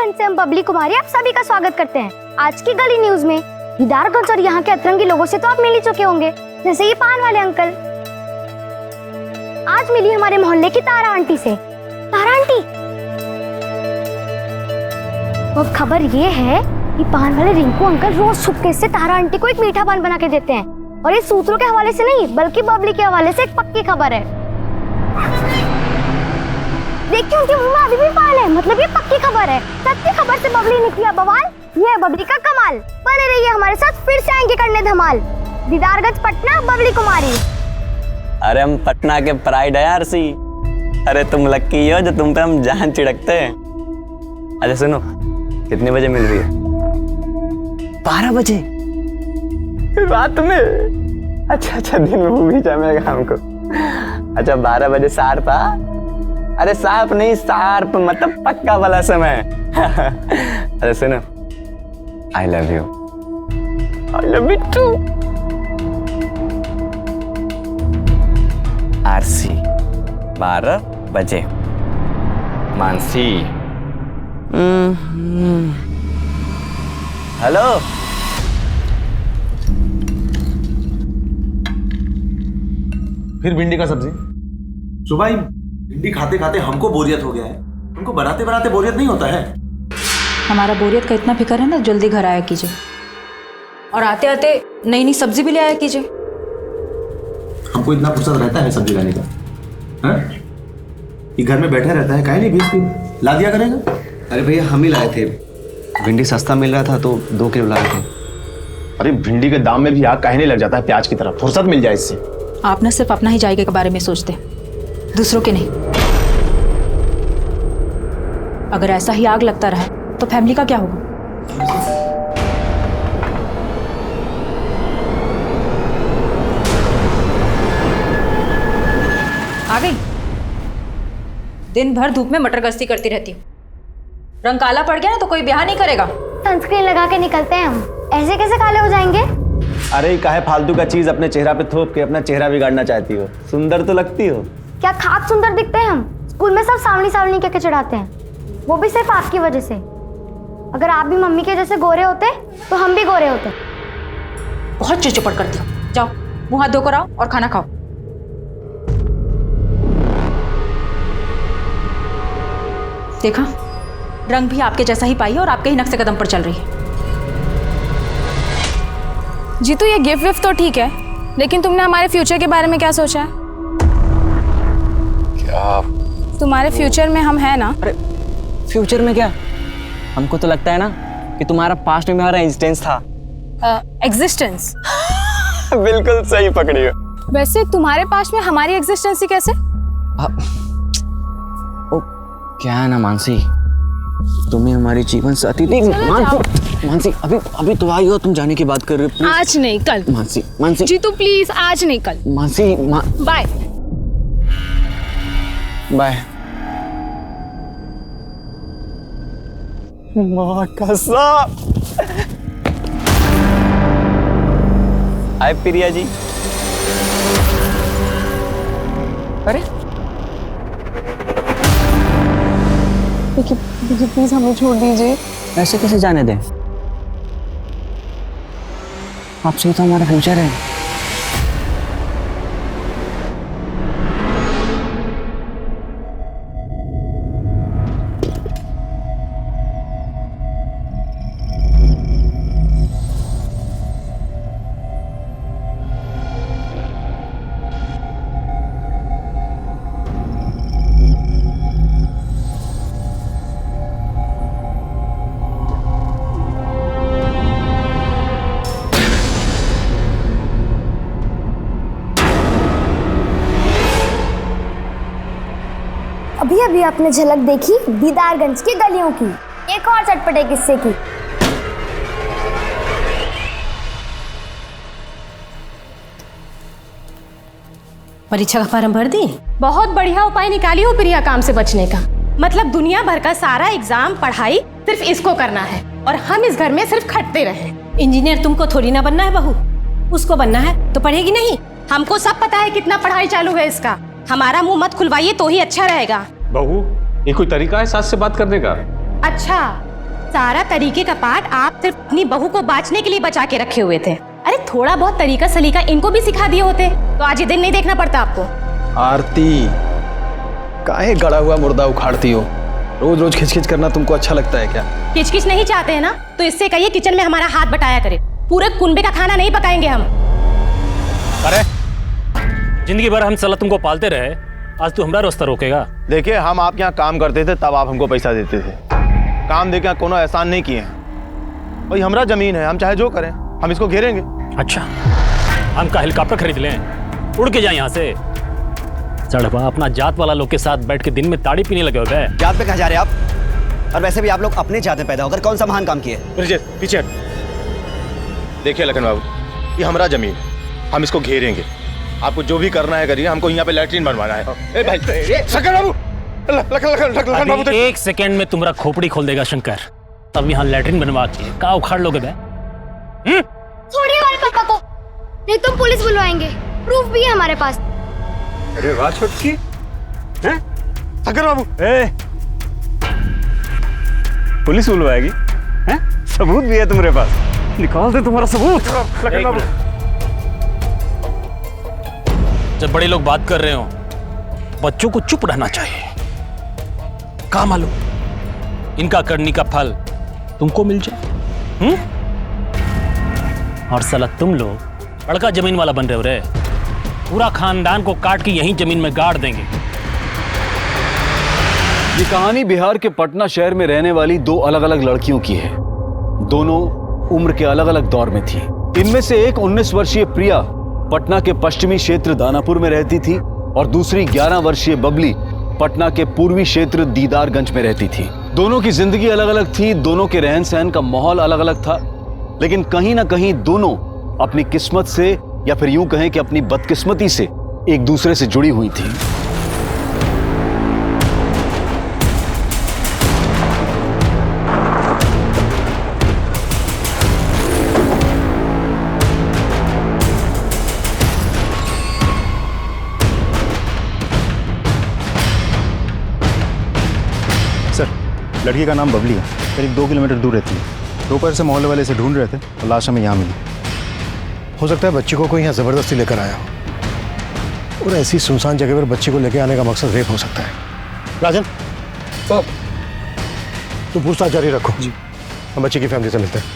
दीदारगंज से हम बबली कुमारी आप सभी का स्वागत करते हैं। आज की गली न्यूज में दीदारगंज और यहाँ के अतरंगी लोगों से तो आप मिल ही चुके होंगे, जैसे ये पान वाले अंकल। आज मिली हमारे मोहल्ले की तारा आंटी से। तारा आंटी, और खबर ये है कि पान वाले रिंकू अंकल रोज छुपके से तारा आंटी को एक मीठा पान बना के देते हैं, और ये सूत्रों के हवाले से नहीं बल्कि बबली के हवाले से एक पक्की खबर है। देखिए उनके मुंह में अभी भी पान है, मतलब ये पक्की खबर है। सच्ची खबर से बबली ने किया बवाल, ये है बबली का कमाल। बने रहिए हमारे साथ, फिर से आएंगे करने धमाल। दीदारगंज पटना बबली कुमारी। अरे हम पटना के प्राइड है यार सी। अरे तुम लक्की हो जो तुम पे हम जान चिड़कते हैं। अच्छा सुनो, कितने बजे मिल रही है? 12 बजे रात में? अच्छा दिन में भी जमेगा हमको। अच्छा 12 बजे शार्प। अरे शार्प नहीं, शार्प मतलब पक्का वाला समय। अरे सुनो, I love you. I love you too. आरसी 12 बजे। मानसी। हेलो। फिर भिंडी का सब्जी। सुबह भिंडी खाते खाते हमको बोरियत हो गया है, उनको बनाते बनाते बोरियत नहीं होता है। हमारा बोरियत का इतना फिक्र है ना, जल्दी घर आया कीजिए, और आते आते नई नई सब्जी भी ले आया कीजिए। हमको इतना फुर्सत रहता है सब्जी लाने का? हाँ? ये घर में बैठा रहता है, काहे नहीं भेजती? ला दिया करेगा। अरे भैया हम ही लाए थे, भिंडी सस्ता मिल रहा था तो 2 किलो लाए थे। अरे भिंडी के दाम में भी आग काहे नहीं लग जाता है प्याज की तरह? फुर्सत मिल जाए इससे। आप ना सिर्फ अपना ही जायके के बारे में सोचते, दूसरों के नहीं। अगर ऐसा ही आग लगता रहा तो फैमिली का क्या होगा? आ गई। दिन भर धूप में मटर गश्ती करती रहती हूँ, रंग काला पड़ गया ना तो कोई ब्याह नहीं करेगा। सनस्क्रीन लगा के निकलते हैं हम, ऐसे कैसे काले हो जाएंगे? अरे काहे फालतू का चीज अपने चेहरा पे थोप के अपना चेहरा बिगाड़ना चाहती हो? सुंदर तो लगती हो। क्या खाक सुंदर दिखते हैं हम? स्कूल में सब सावनी सावनी कह के चढ़ाते हैं, वो भी सिर्फ आपकी वजह से। अगर आप भी मम्मी के जैसे गोरे होते तो हम भी गोरे होते। बहुत चिड़चिड़ करती हो। जाओ मुंह हाथ धोकर आओ और खाना खाओ। देखा, रंग भी आपके जैसा ही पाई है और आपके ही नक्शे कदम पर चल रही है। जीतू ये गिफ्ट विफ्ट तो ठीक है, लेकिन तुमने हमारे फ्यूचर के बारे में क्या सोचा है? क्या? तुम्हारे फ्यूचर में हम हैं ना? अरे फ्यूचर में क्या? हमको तो लगता है ना कि तुम्हारा पास्ट में हमारा एग्जिस्टेंस था। एग्जिस्टेंस? बिल्कुल सही पकड़ी हो। वैसे तुम्हारे पास्ट में हमारी एग्जिस्टेंस ही कैसे? ओ क्या है ना मानसी, तुम्हें हमारी जीवन साथी थी। मानसी अभी तो आई हो, तुम जाने की बात कर रहे हो। आज नहीं कल। मानसी जीतू प्लीज, आज नहीं कल। Mansi bye bye. माँ कसम। हाय प्रिया जी। अरे प्लीज हमें छोड़ दीजिए। ऐसे कैसे जाने दें? आपसे ही तो हमारा फ्यूचर है। अभी अभी आपने झलक देखी दीदारगंज की गलियों की, एक और चटपटे किस्से की। परीक्षा का फॉर्म भर दी? बहुत बढ़िया उपाय निकाली हो प्रिया काम से बचने का। मतलब दुनिया भर का सारा एग्जाम पढ़ाई सिर्फ इसको करना है और हम इस घर में सिर्फ खटते रहे। इंजीनियर तुमको थोड़ी ना बनना है बहू, उसको बनना है तो पढ़ेगी नहीं। हमको सब पता है कितना पढ़ाई चालू है इसका, हमारा मुंह मत खुलवाइए तो ही अच्छा रहेगा। बहू ये कोई तरीका है सास से बात करने का? अच्छा सारा तरीके का पाठ आप सिर्फ अपनी बहू को बांचने के लिए बचा के रखे हुए थे। अरे थोड़ा बहुत तरीका सलीका इनको भी सिखा दिए होते तो आज ये दिन नहीं देखना पड़ता आपको। आरती, काहे गड़ा हुआ मुर्दा उखाड़ती हो? रोज रोज खिचखिच करना तुमको अच्छा लगता है क्या? किचकिच नहीं चाहते हैं ना तो इससे कहिए किचन में हमारा हाथ बटाया करे। पूरे कुनबे का खाना नहीं पकाएंगे हम। अरे जिंदगी भर हम साला तुमको पालते रहे, आज तू हमारा रास्ता रोकेगा? देखिए, हम आपके यहाँ काम करते थे तब आप हमको पैसा देते थे। काम देके कोनो एहसान नहीं किए हैं। भाई हमारा जमीन है, हम चाहे जो करें, हम इसको घेरेंगे। अच्छा, हम का हेलीकॉप्टर खरीद लें, उड़ के जाए यहाँ से? चढ़वा अपना जात वाला लोग के साथ बैठ के दिन में ताड़ी पीने लगे हो गए। जात पे कहाँ जा रहे हैं आप? और वैसे भी आप लोग अपने जात में पैदा होकर कौन सा महान काम किए? पीछे देखिए लखन बाबू, ये हमारा जमीन, हम इसको घेरेंगे। आपको जो भी करना है करिए, हमको यहाँ पे लैट्रिन बनवाना है। ए भाई, शंकर बाबू, लखन बाबू, एक सेकंड में तुम्हारा खोपड़ी खोल देगा शंकर। तब यहाँ लैट्रिन बनवा के का उखाड़ लोगे बे? छोड़िए हमारे पापा को, नहीं तुम पुलिस बुलवाएंगे। प्रूफ भी है हमारे पास। अरे वाह छोटकी, शंकर बाबू, पुलिस बुलवाएगी? सबूत भी है तुम्हारे पास? निकाल दे तुम्हारा सबूत। लखन बाबू, जब बड़े लोग बात कर रहे हो, बच्चों को चुप रहना चाहिए। का मालूम इनका करनी का फल तुमको मिल जाए। और साला तुम लोग बड़का जमीन वाला बन रहे हो रे। पूरा खानदान को काट के यहीं जमीन में गाड़ देंगे। ये कहानी बिहार के पटना शहर में रहने वाली दो अलग अलग लड़कियों की है। दोनों उम्र के अलग अलग दौर में थी। इनमें से एक 19 वर्षीय प्रिया पटना के पश्चिमी क्षेत्र दानापुर में रहती थी और दूसरी 11 वर्षीय बबली पटना के पूर्वी क्षेत्र दीदारगंज में रहती थी। दोनों की जिंदगी अलग अलग थी, दोनों के रहन सहन का माहौल अलग अलग था, लेकिन कहीं ना कहीं दोनों अपनी किस्मत से या फिर यूं कहें कि अपनी बदकिस्मती से एक दूसरे से जुड़ी हुई थी। लड़की का नाम बबली है, करीब 2 किलोमीटर दूर रहती है। दोपहर से मोहल्ले वाले से ढूंढ रहे थे और लाश हमें यहाँ मिली। हो सकता है बच्ची को कोई यहाँ ज़बरदस्ती लेकर आया हो, और ऐसी सुनसान जगह पर बच्ची को लेकर आने का मकसद रेप हो सकता है। राजन, तुम पूछताछ जारी रखो जी, हम बच्ची की फैमिली से मिलते हैं।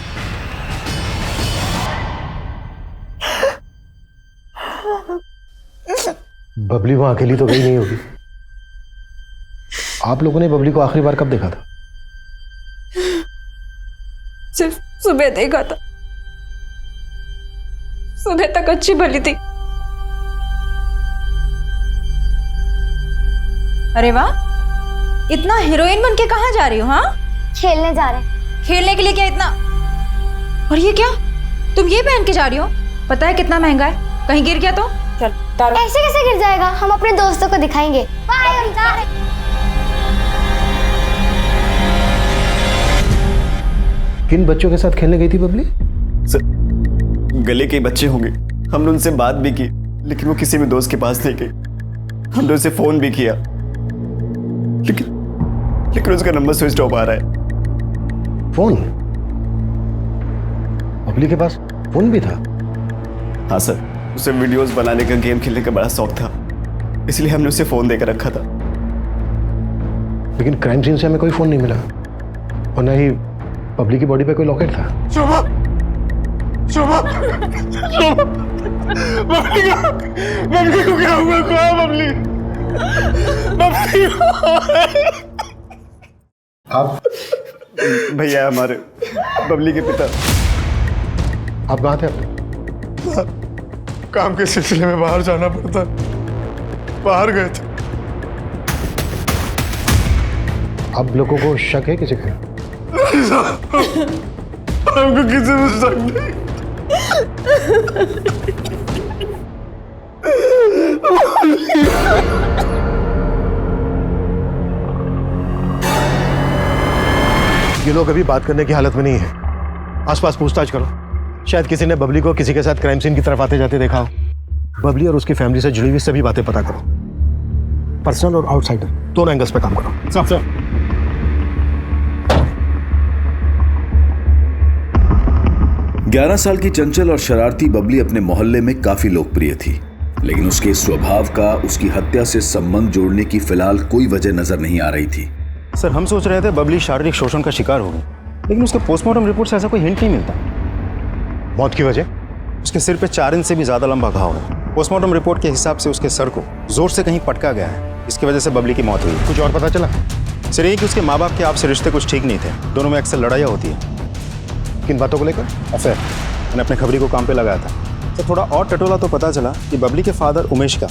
बबली वहां अकेली तो गई नहीं होगी। आप लोगों ने बबली को आखिरी बार कब देखा था? सिर्फ सुबह देखा था। सुबह तक अच्छी भली थी। अरे वाह, इतना हीरोइन बन के कहाँ जा रही हो? हाँ, खेलने जा रहे हैं। खेलने के लिए क्या इतना? और ये क्या, तुम ये पहन के जा रही हो? पता है कितना महंगा है, कहीं गिर गया तो? चल तारो। ऐसे कैसे गिर जाएगा, हम अपने दोस्तों को दिखाएंगे। बाय, हम जा रहे हैं। किन बच्चों के साथ खेलने गई थी बबली? सर, गले के बच्चे होंगे। हमने उनसे बात भी की, लेकिन वो किसी भी दोस्त के पास नहीं गई। हमने उसे फोन भी किया, लेकिन उसका नंबर स्विच ऑफ आ रहा है। फोन? बबली के पास फोन भी था? हाँ सर, उसे वीडियोस बनाने का, गेम खेलने का बड़ा शौक था, इसलिए हमने उसे फोन देकर रखा था। लेकिन क्राइम सीन से हमें कोई फोन नहीं मिला, और न ही बबली की बॉडी पे कोई लॉकेट था। शोभा, शोभा, शोभा, बबली को क्या हुआ? कहाँ बबली? बबली आप भैया हमारे बबली के पिता। आप कहाँ थे? काम के सिलसिले में बाहर जाना पड़ता, बाहर गए थे। आप लोगों को शक है किसी का? नहीं साहब, हमको किसी में शक नहीं। ये लोग अभी बात करने की हालत में नहीं है। आसपास पूछताछ करो, शायद किसी ने बबली को किसी के साथ क्राइम सीन की तरफ आते जाते देखा हो। बबली और उसकी फैमिली से जुड़ी हुई सभी बातें पता करो, पर्सनल और आउटसाइडर दोनों एंगल्स पे काम करो। साहब, 11 साल की चंचल और शरारती बबली अपने मोहल्ले में काफी लोकप्रिय थी, लेकिन उसके स्वभाव का उसकी हत्या से संबंध जोड़ने की फिलहाल कोई वजह नजर नहीं आ रही थी। सर, हम सोच रहे थे बबली शारीरिक शोषण का शिकार हो गई, लेकिन उसके पोस्टमार्टम रिपोर्ट से ऐसा कोई हिंट नहीं मिलता। मौत की वजह? उसके सिर पे 4 इंच से भी ज्यादा लंबा घाव है। पोस्टमार्टम रिपोर्ट के हिसाब से उसके सर को जोर से कहीं पटका गया है, इसकी वजह से बबली की मौत हुई। कुछ और पता चला? सर, ये कि उसके माँ बाप के आपसे रिश्ते कुछ ठीक नहीं थे, दोनों में अक्सर लड़ाइयाँ होती है। किन बातों को लेकर? अफेयर। मैंने अपने खबरी को काम पे लगाया था। तो थोड़ा और टटोला तो पता चला कि बबली के फादर उमेश का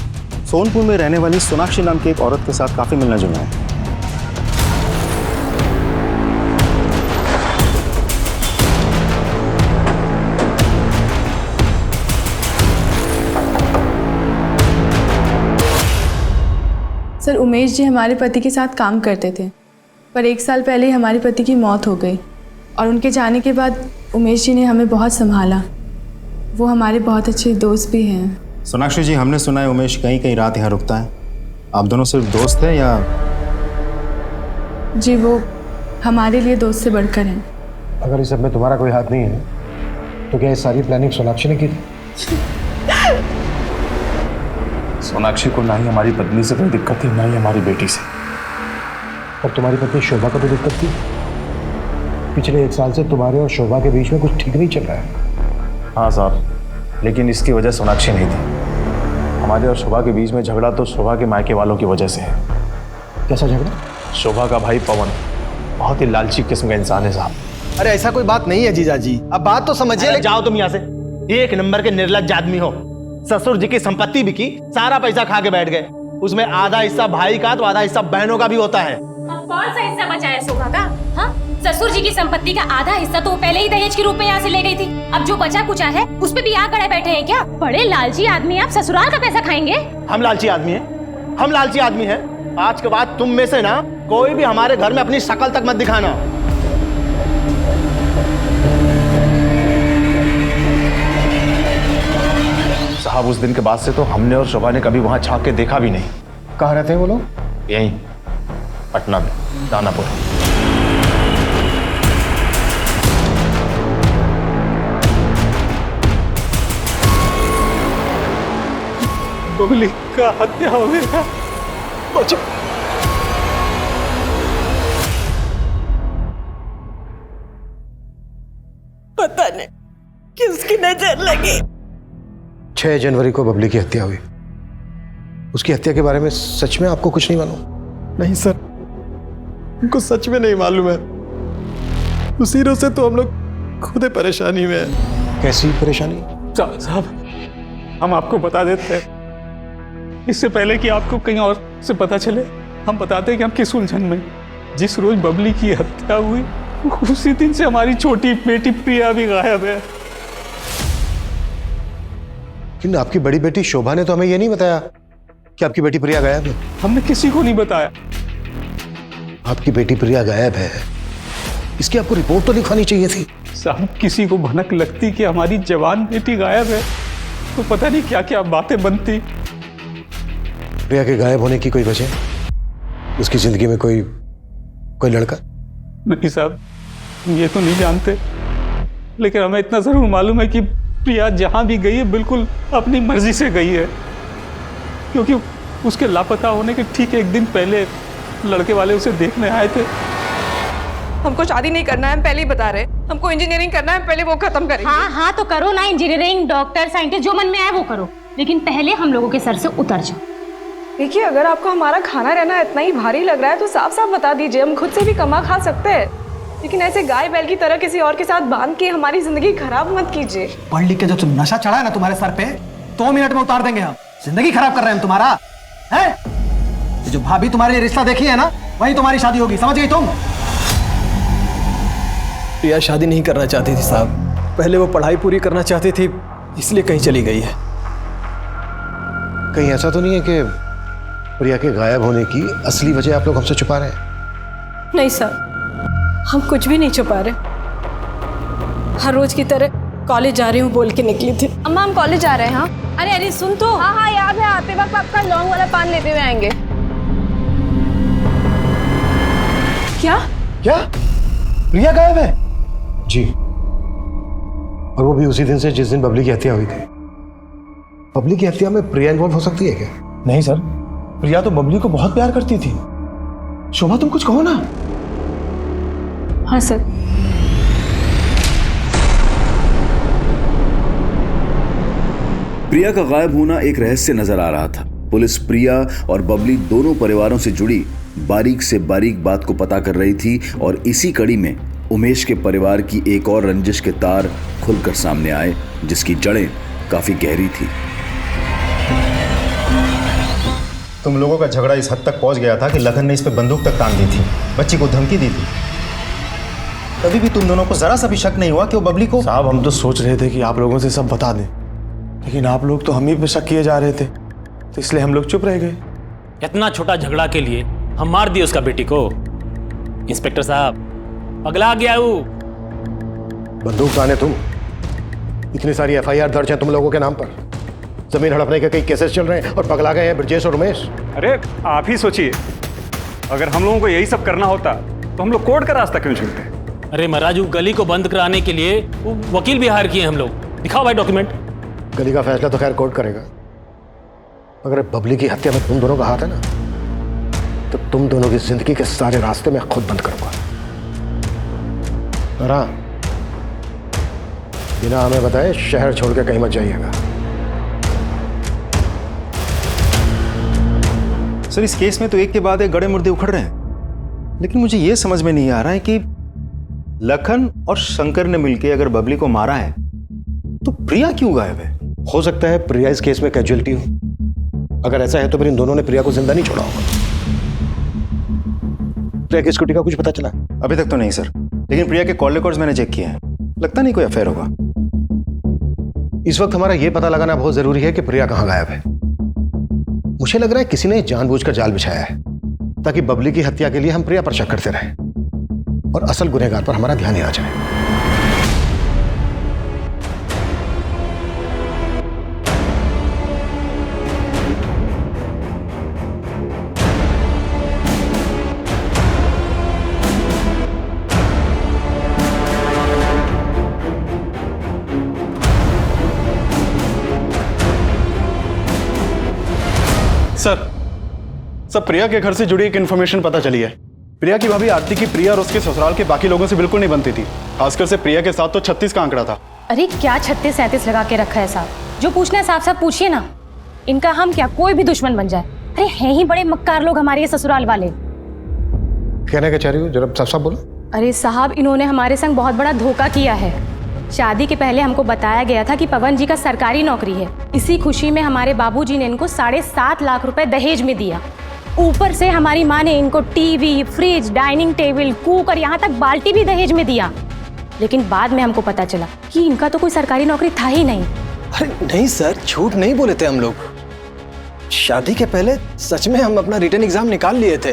सोनपुर में रहने वाली सोनाक्षी नाम की एक औरत के साथ काफी मिलना जुलना है। सर, उमेश जी हमारे पति के साथ काम करते थे, पर 1 साल पहले ही हमारे पति की मौत हो गई और उनके जाने के बाद उमेश जी ने हमें बहुत संभाला। वो हमारे बहुत अच्छे दोस्त भी हैं। सोनाक्षी जी, हमने सुना है उमेश कहीं कहीं रात यहाँ रुकता है। आप दोनों सिर्फ दोस्त हैं या? जी, वो हमारे लिए दोस्त से बढ़कर हैं। अगर इस सब में तुम्हारा कोई हाथ नहीं है तो क्या ये सारी प्लानिंग सोनाक्षी ने की थी? सोनाक्षी को ना ही हमारी पत्नी से कोई दिक्कत थी, ना ही हमारी बेटी से। और तुम्हारी पत्नी शोभा को तो दिक्कत थी। पिछले 1 साल से तुम्हारे और शोभा के बीच में कुछ ठीक नहीं चल रहा है। हाँ साहब, लेकिन इसकी वजह सोनाक्षी नहीं थी। हमारे और शोभा के बीच में झगड़ा तो शोभा के मायके वालों की वजह से है। कैसा झगड़ा? शोभा का भाई पवन बहुत ही लालची किस्म का इंसान है साहब। अरे ऐसा कोई बात नहीं है जीजाजी, अब बात तो समझिए। जाओ तुम यहाँ से, 1 नंबर के निर्लज्ज आदमी हो। ससुर जी की संपत्ति बिकी, सारा पैसा खा के बैठ गए। उसमें आधा हिस्सा भाई का तो आधा हिस्सा बहनों का भी होता है। कौन सा हिस्सा बचा है शोभा का? हाँ, ससुर जी की संपत्ति का आधा हिस्सा तो पहले ही दहेज के रूप में यहाँ से ले गई थी। अब जो बचा कुचा है उस पे भी यहाँ खड़े बैठे हैं क्या? बड़े लालची आदमी, आप ससुराल का पैसा खाएंगे? हम लालची आदमी हैं? हम लालची आदमी हैं? आज के बाद तुम में से ना कोई भी हमारे घर में अपनी शक्ल तक मत दिखाना। साहब, उस दिन के बाद से तो हमने और शोभा ने कभी वहां झांक के देखा भी नहीं। कहाँ रहते हैं वो लोग? यहीं पटना में, दानापुर। बबली का हत्या हो गया। बचो। पता नहीं किसकी नजर लगी। 6 जनवरी को बबली की हत्या हुई। उसकी हत्या के बारे में सच में आपको कुछ नहीं मालूम? नहीं सर, उनको सच में नहीं मालूम है। उसी रोज से तो हम लोग खुद परेशानी में हैं। कैसी परेशानी? साहब, हम आपको बता देते हैं, इससे पहले कि आपको कहीं और से पता चले, हम बताते हैं कि हम किस उलझन में। जिस रोज बबली की हत्या हुई उसी दिन से हमारी छोटी बेटी प्रिया भी गायब है। लेकिन आपकी बड़ी बेटी शोभा ने तो हमें ये नहीं बताया कि आपकी बेटी प्रिया गायब है। हमने किसी को नहीं बताया। आपकी बेटी प्रिया गायब है, इसकी आपको रिपोर्ट तो लिखवानी चाहिए थी। साहब, किसी को भनक लगती कि हमारी जवान बेटी गायब है तो पता नहीं क्या क्या बातें बनती। प्रिया के गायब होने की कोई वजह? उसकी जिंदगी में कोई लड़का? नहीं साहब, ये तो नहीं जानते, लेकिन हमें इतना जरूर मालूम है कि प्रिया जहां भी गई है बिल्कुल अपनी मर्जी से गई है, क्योंकि उसके लापता होने के ठीक 1 दिन पहले लड़के वाले उसे देखने आए थे। हमको शादी नहीं करना है, हम पहले ही बता रहे। हमको इंजीनियरिंग करना है, पहले वो खत्म करेंगे। हाँ हाँ, तो करो ना, इंजीनियरिंग, डॉक्टर, साइंटिस्ट, जो मन में आए वो करो, लेकिन पहले हम लोगों के सर से उतर जाओ। देखिए, अगर आपको हमारा खाना रहना इतना ही भारी लग रहा है तो साफ साफ बता दीजिए, हम खुद से भी कमा खा सकते हैं। लेकिन ऐसे गाय बैल की तरह किसी और के साथ बांध के हमारी जिंदगी खराब मत कीजिए। पढ़ लिख के जो तुम नशा चढ़ा है ना तुम्हारे सर पे, 2 मिनट में उतार देंगे हम। जिंदगी खराब कर रहे हैं हम तुम्हारा, है? जो भाभी तुम्हारे लिए रिश्ता देखी है ना, वही तुम्हारी शादी होगी, समझ गई तुम? प्रिया शादी नहीं करना चाहती थी साहब, पहले वो पढ़ाई पूरी करना चाहती थी, इसलिए कहीं चली गई है। कहीं ऐसा तो नहीं है कि प्रिया के गायब होने की असली वजह आप लोग हमसे छुपा रहे हैं? नहीं सर, हम कुछ भी नहीं छुपा रहे। हर रोज की तरह कॉलेज जा रही हूँ बोल के निकली थी। अम्मा, हम कॉलेज जा रहे हैं। हाँ, अरे सुन तो। हाँ हाँ, याद है, आते वक्त आपका लौंग वाला पान लेते हुए आएंगे। क्या? प्रिया गायब है? जी, और वो भी उसी दिन से जिस दिन बबली की हत्या हुई थी। बबली की हत्या में प्रिया इन्वॉल्व हो सकती है क्या? नहीं सर, प्रिया तो बबली को बहुत प्यार करती थी। शोभा तुम कुछ कहो ना। हाँ सर। प्रिया का गायब होना एक रहस्य नजर आ रहा था। पुलिस प्रिया और बबली दोनों परिवारों से जुड़ी बारीक से बारीक बात को पता कर रही थी और इसी कड़ी में उमेश के परिवार की एक और रंजिश के तार खुलकर सामने आए, जिसकी जड़ें काफी गहरी थी। तुम लोगों का झगड़ा इस हद तक पहुंच गया था कि लखन ने इस पे बंदूक तक तान दी थी, बच्ची को धमकी दी थी। तभी भी तुम दोनों को जरा सा भी शक नहीं हुआ कि वो बबली को। साहब हम तो सोच रहे थे कि आप लोगों से सब बता दें, लेकिन आप लोग तो हम ही पे शक किए जा रहे थे, तो इसलिए हम लोग चुप रह गए। इतना छोटा झगड़ा के लिए हम मार दिए उसका बेटी को। इंस्पेक्टर साहब, पगला गया वो। बंदूक ताने तुम? इतनी सारी एफआईआर दर्ज है तुम लोगों के नाम पर, जमीन हड़पने के कई केसेस चल रहे हैं और पगला गए हैं ब्रजेश और उमेश। अरे आप ही सोचिए, अगर हम लोगों को यही सब करना होता तो हम लोग कोर्ट का रास्ता क्यों चुनते? अरे महाराज, वो गली को बंद कराने के लिए वो वकील भी हायर किए हम लोग। दिखाओ भाई डॉक्यूमेंट। गली का फैसला तो खैर कोर्ट करेगा, अगर बबली की हत्या में तुम दोनों का हाथ है ना, तो तुम दोनों की जिंदगी के सारे रास्ते मैं खुद बंद करूंगा। बिना हमें बताए शहर छोड़ के कहीं मत जाइएगा। सर, इस केस में तो एक के बाद एक गड़े मुर्दे उखड़ रहे हैं, लेकिन मुझे यह समझ में नहीं आ रहा है कि लखन और शंकर ने मिलकर अगर बबली को मारा है तो प्रिया क्यों गायब है? हो सकता है प्रिया इस केस में कैजुअलिटी हो। अगर ऐसा है तो फिर इन दोनों ने प्रिया को जिंदा नहीं छोड़ा होगा। प्रिया की स्कूटी का कुछ पता चला? अभी तक तो नहीं सर, लेकिन प्रिया के कॉल रिकॉर्ड्स मैंने चेक किए हैं, लगता नहीं कोई अफेयर होगा। इस वक्त हमारा यह पता लगाना बहुत जरूरी है कि प्रिया कहां गायब है। मुझे लग रहा है किसी ने जानबूझकर जाल बिछाया है ताकि बबली की हत्या के लिए हम प्रिया पर शक करते रहें और असल गुनहगार पर हमारा ध्यान ही ना जाए। सर, प्रिया के घर से जुड़ी एक इन्फॉर्मेशन पता चली है। प्रिया की भाभी आरती की प्रिया और उसके ससुराल के बाकी लोगों से बिल्कुल नहीं बनती थी, खासकर से प्रिया के साथ तो 36 का आंकड़ा था। अरे क्या 36-37 लगा के रखा है साहब? जो पूछना है साफ साफ पूछिए ना। इनका हम क्या कोई भी दुश्मन बन जाए। अरे हैं ही बड़े मक्कार लोग हमारे ये ससुराल वाले। कहना क्या चाह रही हो, जरा साफ साफ बोलो। अरे साहब, इन्होंने हमारे संग बहुत बड़ा धोखा किया है। शादी के पहले हमको बताया गया था कि पवन जी का सरकारी नौकरी है। इसी खुशी में हमारे बाबूजी ने इनको 7.5 लाख रुपए दहेज में दिया। ऊपर से हमारी माँ ने इनको TV, fridge, dining table, cooker, यहाँ तक बाल्टी भी दहेज में दिया। लेकिन बाद में हमको पता चला कि इनका तो कोई सरकारी नौकरी था ही नहीं। अरे नहीं सर, झूठ नहीं बोले थे हम लोग। शादी के पहले सच में हम अपना रिटन एग्जाम निकाल लिए थे।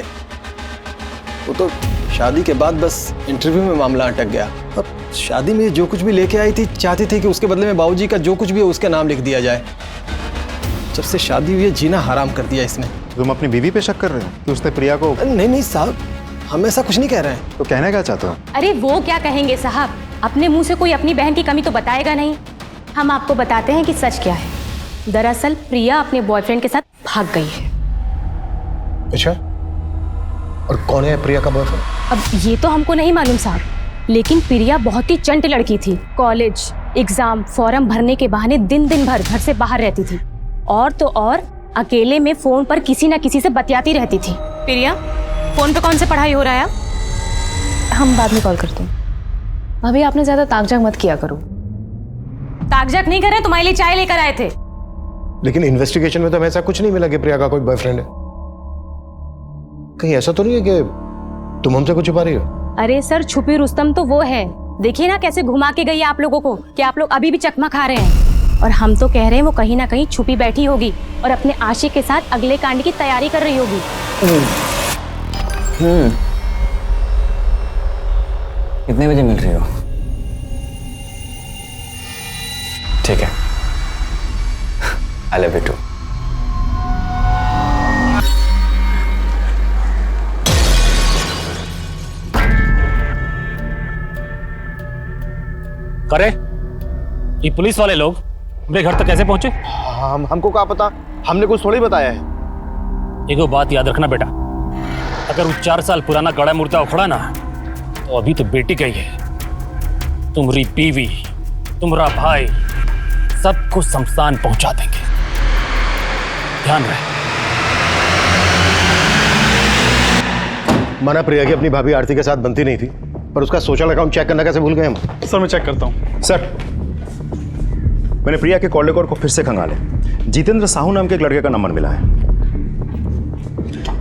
वो तो शादी के बाद बस इंटरव्यू में मामला अटक गया। और शादी में जो कुछ भी लेके आई थी, चाहती थी कि उसके बदले में बाबूजी का जो कुछ भी है उसका नाम लिख दिया जाए। जब से शादी हुई है, जीना हराम कर दिया इसने। तुम अपनी बीवी पे शक कर रहे हो कि उसने प्रिया को? नहीं साहब, हम ऐसा कुछ नहीं कह रहे हैं। तो कहना क्या चाहते हो? अरे वो क्या कहेंगे साहब, अपने मुंह से कोई अपनी बहन की कमी तो बताएगा नहीं। हम आपको बताते हैं कि सच क्या है। दरअसल प्रिया अपने बॉयफ्रेंड के साथ भाग गई है। अच्छा, और कौन है प्रिया का बॉयफ्रेंड? अब ये तो हमको नहीं मालूम साहब, लेकिन प्रिया बहुत ही चंट लड़की थी। कॉलेज, एग्जाम, फॉर्म भरने के बहाने दिन भर घर से बाहर रहती थी। और तो और अकेले में फोन पर किसी न किसी से बतियाती रहती थी। प्रिया, फोन पे कौन से पढ़ाई हो रहा है? हम बाद में कॉल करते हैं। भाभी आपने ज्यादा ताकझाक मत किया करो। ताकझाक नहीं कर रहे, तुम्हारे लिए चाय लेकर आए थे। लेकिन इन्वेस्टिगेशन में तो हमें ऐसा कुछ नहीं मिला कि प्रिया का कोई बॉयफ्रेंड है। कहीं ऐसा तो नहीं है कि तुम हमसे कुछ छुपा रही हो? अरे सर, छुपी रुस्तम तो वो है। देखिए ना कैसे घुमा के गई आप लोगों को कि आप लोग अभी भी चकमा खा रहे हैं। और हम तो कह रहे हैं वो कहीं ना कहीं छुपी बैठी होगी और अपने आशिक के साथ अगले कांड की तैयारी कर रही होगी। कितने बजे मिल रही हो? ठीक है, आई लव यू टू। करे ये पुलिस वाले लोग मेरे घर तक कैसे पहुंचे? हमको क्या पता, हमने कुछ थोड़ी बताया है। एक बात याद रखना बेटा, अगर वो 4 साल पुराना गड़ा मुर्दा उखड़ा ना, तो अभी तो बेटी गई है। तुम्हारी बीवी, तुम्हारा भाई, सबको शमशान पहुंचा देंगे। ध्यान रहे। माना प्रिया की अपनी भाभी आरती के साथ बनती नहीं थी, पर उसका सोशल अकाउंट चेक करना कैसे भूल गए हम? सर मैं चेक करता हूँ। सर, मैंने प्रिया के कॉल रिकॉर्ड को फिर से खंगाले। जितेंद्र साहू नाम के एक लड़के का नंबर मिला है।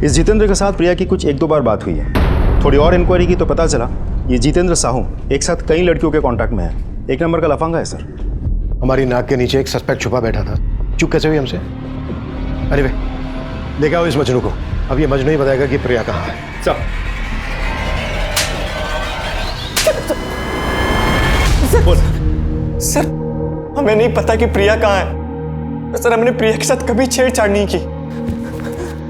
इस जितेंद्र के साथ प्रिया की कुछ 1-2 बार बात हुई है। थोड़ी और इंक्वायरी की तो पता चला ये जितेंद्र साहू एक साथ कई लड़कियों के कांटेक्ट में है। एक नंबर का लफंगा है सर। हमारी नाक के नीचे एक सस्पेक्ट छुपा बैठा था, चुप कैसे हुई हमसे? अरे वे देखा हो इस मजनू को, अब ये मजनू ही बताएगा कि प्रिया कहाँ है। सर हमें नहीं पता कि प्रिया कहाँ है। सर हमने प्रिया के साथ कभी छेड़छाड़ नहीं की।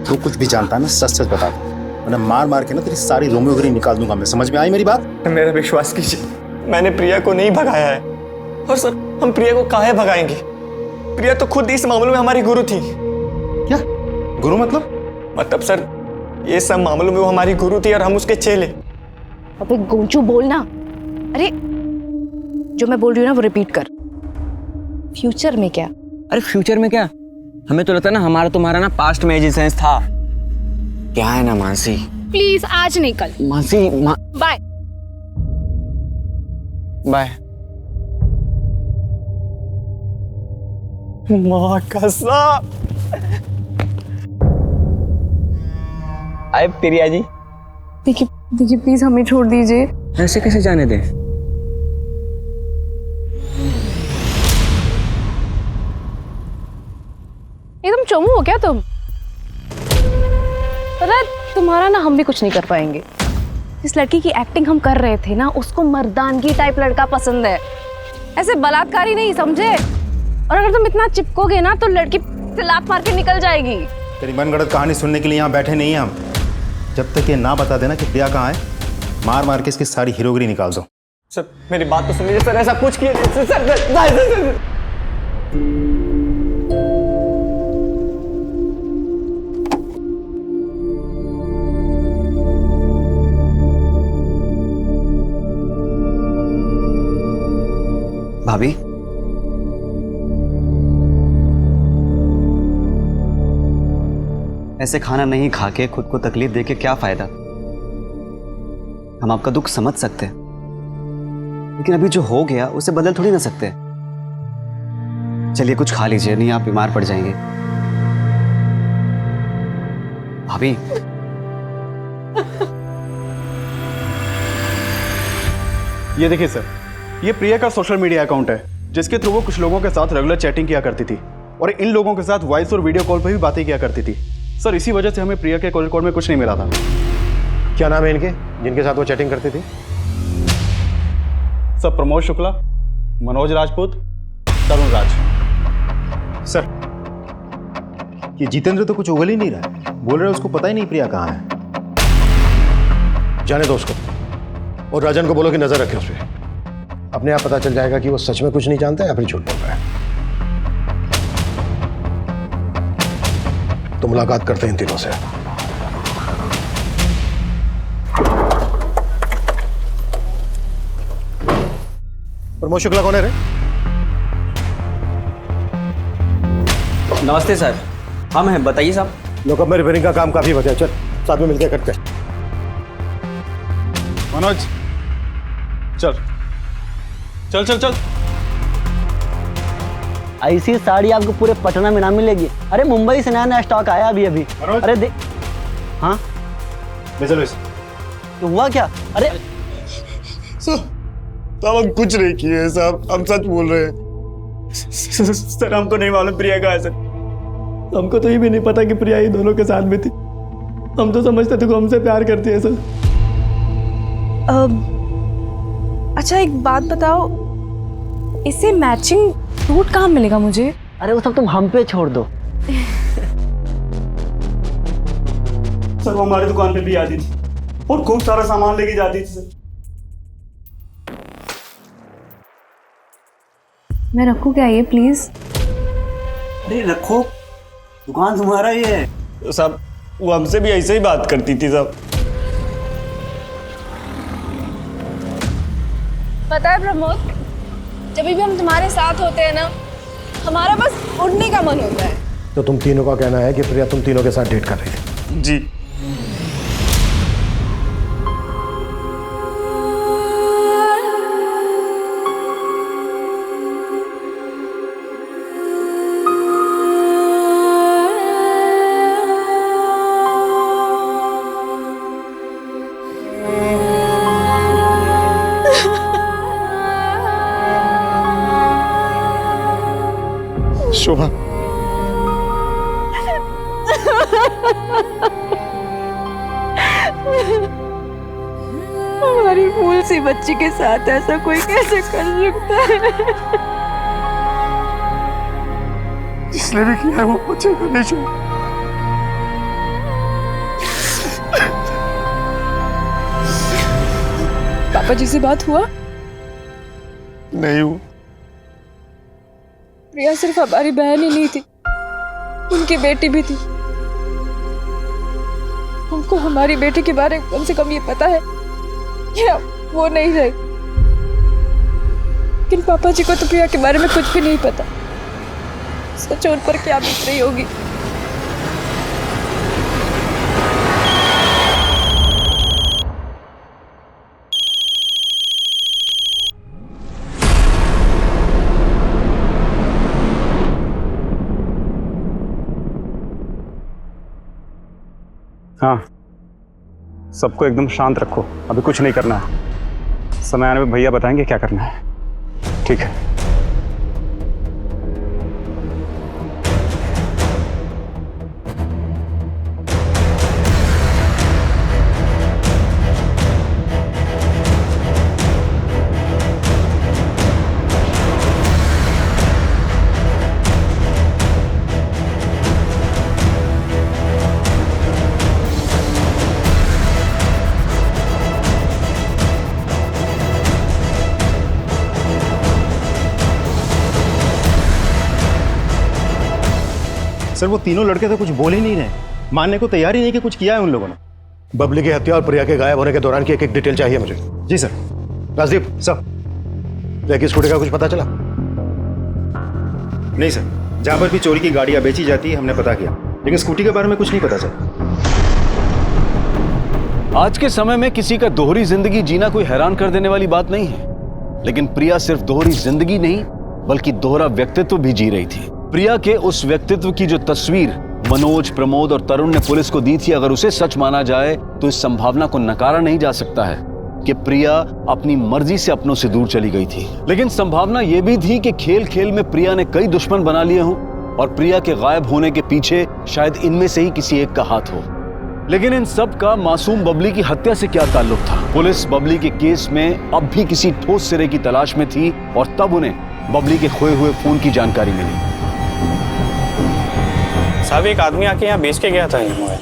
तू कुछ भी जानता है ना, सच सच बता दे, वरना मार मार के ना तेरी सारी रोमियोगिरी निकाल दूंगा मैं। समझ में आई मेरी बात? मेरा विश्वास कीजिए, मैंने प्रिया को नहीं भगाया है। और सर हम प्रिया को काहे भगाएंगे? प्रिया तो खुद इस मामले में हमारी गुरु थी। क्या गुरु मतलब सर ये सब मामलों में वो हमारी गुरु थी और हम उसके चेले। अबे गोंचू बोलना। अरे जो मैं बोल रही हूँ ना वो रिपीट कर। फ्यूचर में क्या? अरे फ्यूचर में क्या, हमें तो लगता है ना हमारा तुम्हारा ना पास्ट में एग्जिस्टेंस था। क्या है ना मानसी, प्लीज आज नहीं कल। Mansi bye bye. माँ कसम। आए प्रिया जी। देखिए प्लीज हमें छोड़ दीजिए। ऐसे कैसे जाने दें? एकदम चमू हो क्या तुम? पता है तुम्हारा ना हम भी कुछ नहीं कर पाएंगे। जिस लड़की की एक्टिंग हम कर रहे थे ना, उसको मर्दानगी टाइप लड़का पसंद है, ऐसे बलात्कारी नहीं, समझे? और अगर तुम इतना चिपकोगे ना तो लड़की लात मार के निकल जाएगी। तेरी मनगढ़ंत कहानी सुनने के लिए यहाँ बैठे नहीं हैं हम। जब तक ये ना बता देना कि प्रिया कहाँ है, मार मार के इसकी सारी हीरोगिरी निकाल दो। सर मेरी बात तो सुनिए सर, ऐसा कुछ किया सर। भाभी ऐसे खाना नहीं खा के खुद को तकलीफ दे के क्या फायदा? हम आपका दुख समझ सकते हैं, लेकिन अभी जो हो गया उसे बदल थोड़ी ना सकते। चलिए कुछ खा लीजिए, नहीं आप बीमार पड़ जाएंगे। भाभी ये देखिए सर, ये प्रिया का सोशल मीडिया अकाउंट है जिसके थ्रू वो कुछ लोगों के साथ रेगुलर चैटिंग किया करती थी और इन लोगों के साथ वॉइस और वीडियो कॉल पर भी बातें किया करती थी। सर इसी वजह से हमें प्रिया के कॉल रिकॉर्ड में कुछ नहीं मिला था। क्या नाम है इनके जिनके साथ वो चैटिंग करती थी? सर प्रमोद शुक्ला, मनोज राजपूत, तरुण राज। सर ये जितेंद्र तो कुछ उगल ही नहीं रहा है, बोल रहे उसको पता ही नहीं प्रिया कहाँ है। जाने दो उसको, और राजन को बोलो कि नजर रखे उस पर। अपने आप पता चल जाएगा कि वो सच में कुछ नहीं जानता है या फिर झूठ बोल रहा है। तो मुलाकात करते हैं इन तीनों से। प्रमोद शुक्ला कौन है रे? नमस्ते सर, हम हैं, बताइए साहब। लोकअप में रिपेयरिंग का काम काफी बचा है, चल साथ में मिलकर करते हैं। मनोज चल चल चल चल। ऐसी साड़ी आपको पूरे पटना में ना मिलेगी। अरे मुंबई से नया नया स्टॉक आया अभी अभी। अरे देख। हाँ तो हुआ क्या? अरे साहब हम कुछ नहीं किए साहब, हम सच बोल रहे हैं। सर हमको नहीं मालूम प्रिया कहाँ है सर। हमको तो ये भी नहीं पता कि प्रिया ये दोनों के साथ में थी। हम तो समझते थे कि हमसे प्यार करती है सर। अच्छा एक बात बताओ, इससे मैचिंग सूट कहाँ मिलेगा मुझे? अरे वो सब तुम हम पे छोड़ दो। सर वो हमारी दुकान पे भी आती थी और खूब सारा सामान लेके जाती थी सर। मैं रखूँ क्या ये प्लीज़? अरे रखो, दुकान तुम्हारा ही है। तो साहब वो हमसे भी ऐसे ही बात करती थी साहब। पता है प्रमोद, जब भी हम तुम्हारे साथ होते हैं ना, हमारा बस उड़ने का मन होता है। तो तुम तीनों का कहना है कि प्रिया तुम तीनों के साथ डेट कर रही थी? जी। शोभा, हमारी फूल सी बच्ची के साथ ऐसा कोई कैसे कर सकता है? जिसने भी किया वो मुझे करने चाहिए। पापा जी से बात हुआ? नहीं हुआ। प्रिया सिर्फ हमारी बहन ही नहीं थी, उनकी बेटी भी थी। हमको हमारी बेटी के बारे में कम से कम ये पता है कि वो नहीं रही, लेकिन पापा जी को तो प्रिया के बारे में कुछ भी नहीं पता। सच उन पर क्या बीत रही होगी। हाँ, सबको एकदम शांत रखो, अभी कुछ नहीं करना है। समय आने में भैया बताएंगे क्या करना है। ठीक है। सर वो तीनों लड़के तो कुछ बोल ही नहीं रहे, मानने को तैयार ही नहीं कि कुछ किया है उन लोगों ने। बबली की हत्या और प्रिया के गायब होने के दौरान की एक एक डिटेल चाहिए मुझे। जी सर। राजदीप सर, प्रिया की स्कूटी का कुछ पता चला? नहीं सर, जहां पर भी चोरी की गाड़ियां बेची जाती है हमने पता किया, लेकिन स्कूटी के बारे में कुछ नहीं पता चला। आज के समय में किसी का दोहरी जिंदगी जीना कोई हैरान कर देने वाली बात नहीं है, लेकिन प्रिया सिर्फ दोहरी जिंदगी नहीं बल्कि दोहरा व्यक्तित्व भी जी रही थी। प्रिया के उस व्यक्तित्व की जो तस्वीर मनोज, प्रमोद और तरुण ने पुलिस को दी थी, अगर उसे सच माना जाए तो इस संभावना को नकारा नहीं जा सकता है कि प्रिया अपनी मर्जी से अपनों से दूर चली गई थी। लेकिन संभावना यह भी थी कि खेल खेल में प्रिया ने कई दुश्मन बना लिए हों और प्रिया के गायब होने के पीछे शायद इनमें से ही किसी एक का हाथ हो। लेकिन इन सब का मासूम बबली की हत्या से क्या ताल्लुक था? पुलिस बबली के केस में अब भी किसी ठोस सिरे की तलाश में थी और तब उन्हें बबली के खोए हुए फोन की जानकारी मिली। साहब एक आदमी आके यहाँ बेच के गया था ये मोबाइल,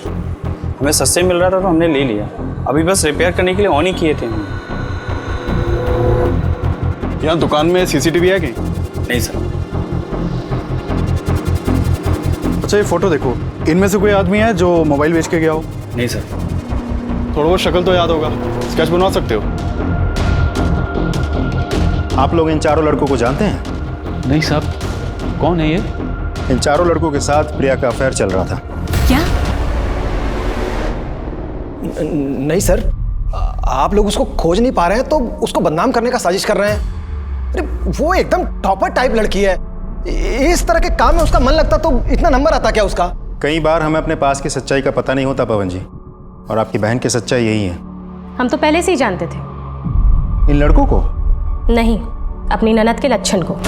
हमें सस्ते मिल रहा था तो हमने ले लिया। अभी बस रिपेयर करने के लिए ऑन ही किए थे हमने। यहाँ दुकान में सीसीटीवी है कहीं? नहीं सर। अच्छा ये फोटो देखो, इनमें से कोई आदमी है जो मोबाइल बेच के गया हो? नहीं सर। थोड़ा बहुत शक्ल तो याद होगा, स्केच बनवा सकते हो? आप लोग इन चारों लड़कों को जानते हैं? नहीं साहब। कौन है ये? इन चारों लड़कों के साथ प्रिया का अफेयर चल रहा था। क्या? नहीं सर, आप लोग उसको खोज नहीं पा रहे हैं तो उसको बदनाम करने का साजिश कर रहे हैं। अरे वो एकदम टॉपर टाइप लड़की है, इस तरह के काम में उसका मन लगता तो इतना नंबर आता क्या उसका? कई बार हमें अपने पास की सच्चाई का पता नहीं होता पवन जी, और आपकी बहन की सच्चाई यही है। हम तो पहले से ही जानते थे। इन लड़कों को? नहीं, अपनी ननद के लच्छन को।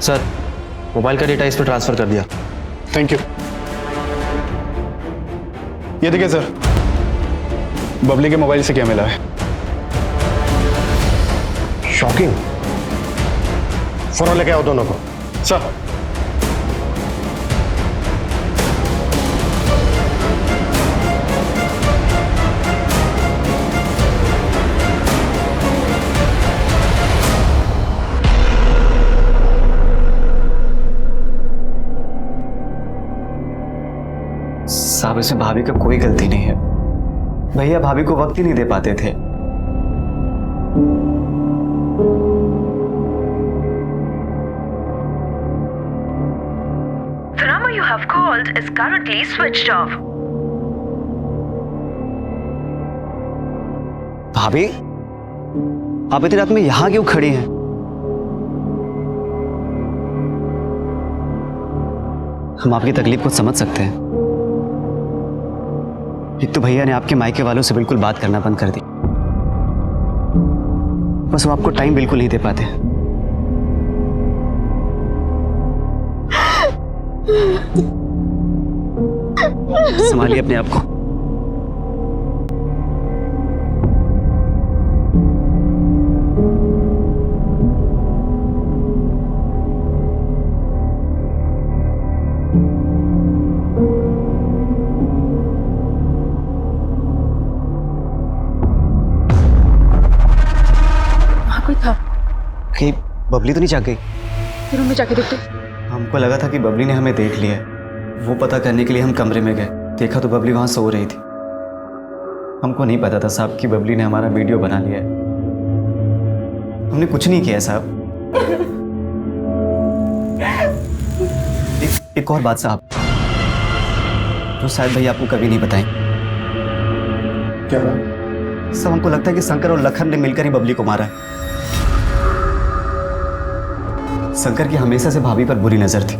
सर, मोबाइल का डेटा इस पर ट्रांसफर कर दिया। Thank you. ये देखिए सर, बबली के मोबाइल से क्या मिला है। शॉकिंग। फोन लेके आओ दोनों को। सर। साहब इसमें भाभी का कोई गलती नहीं है। भैया भाभी को वक्त ही नहीं दे पाते थे। The number you have called is currently switched off. भाभी, आप इतनी रात में यहां क्यों खड़ी हैं? हम आपकी तकलीफ को समझ सकते हैं। एक तो भैया ने आपके मायके वालों से बिल्कुल बात करना बंद कर दी, बस वो आपको टाइम बिल्कुल नहीं दे पाते। संभालिए अपने आप को। कोई था? कहीं बबली तो नहीं जाग गई? रूम में जाके देखते। हमको लगा था कि बबली ने हमें देख लिया है। वो पता करने के लिए हम कमरे में गए, देखा तो बबली वहां सो रही थी। हमको नहीं पता था साहब कि बबली ने हमारा वीडियो बना लिया है। हमने कुछ नहीं किया साहब। एक और बात साहब, जो शायद भैया आपको कभी नहीं बताएं। क्या बात? सब हमको लगता है कि शंकर और लखन ने मिलकर ही बबली को मारा है। शंकर की हमेशा से भाभी पर बुरी नजर थी।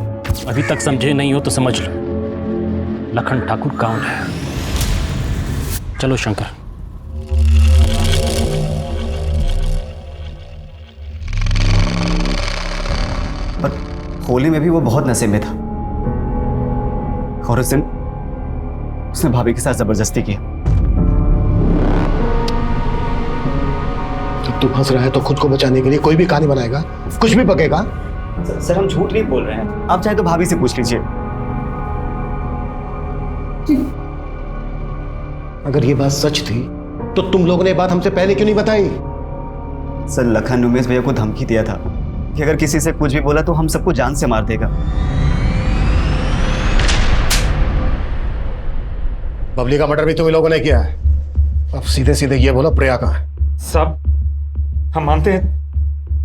अभी तक समझे नहीं हो तो समझ लो, लखन ठाकुर कौन है। चलो शंकर। पर होली में भी वो बहुत नशे में था और उस दिन उसने भाभी के साथ जबरदस्ती की। जब तू फंस रहा है तो खुद को बचाने के लिए कोई भी कहानी बनाएगा, कुछ भी बकेगा। सर हम झूठ नहीं बोल रहे हैं, आप चाहे तो भाभी से पूछ लीजिए। अगर ये बात सच थी तो तुम लोगों ने ये बात हमसे पहले क्यों नहीं बताई? सर लखन उमेश भैया को धमकी दिया था कि अगर किसी से कुछ भी बोला तो हम सबको जान से मार देगा। बबली का मर्डर भी तुम लोगों ने किया है। अब सीधे सीधे ये बोलो प्रिया कहाँ है? साहब हम मानते हैं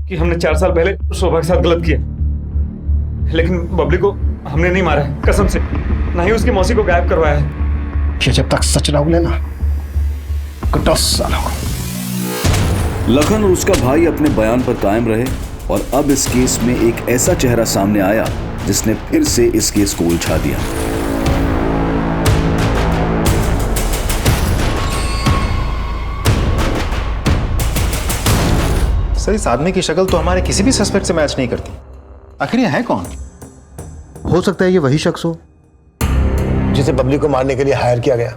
कि हमने 4 साल पहले शोभा के साथ गलत किया, लेकिन बबली को हमने नहीं मारा है, कसम से। ना ही उसकी मौसी को गायब करवाया है। ये जब तक सच ना उगले ना, 10 साल हो। लखन और उसका भाई अपने बयान पर कायम रहे और अब इस केस में एक ऐसा चेहरा सामने आया जिसने फिर से इस केस को उलझा दिया। सर इस आदमी की शक्ल तो हमारे किसी भी सस्पेक्ट से मैच नहीं करती। आखिर ये है कौन? हो सकता है ये वही शख्स हो जिसे बबली को मारने के लिए हायर किया गया।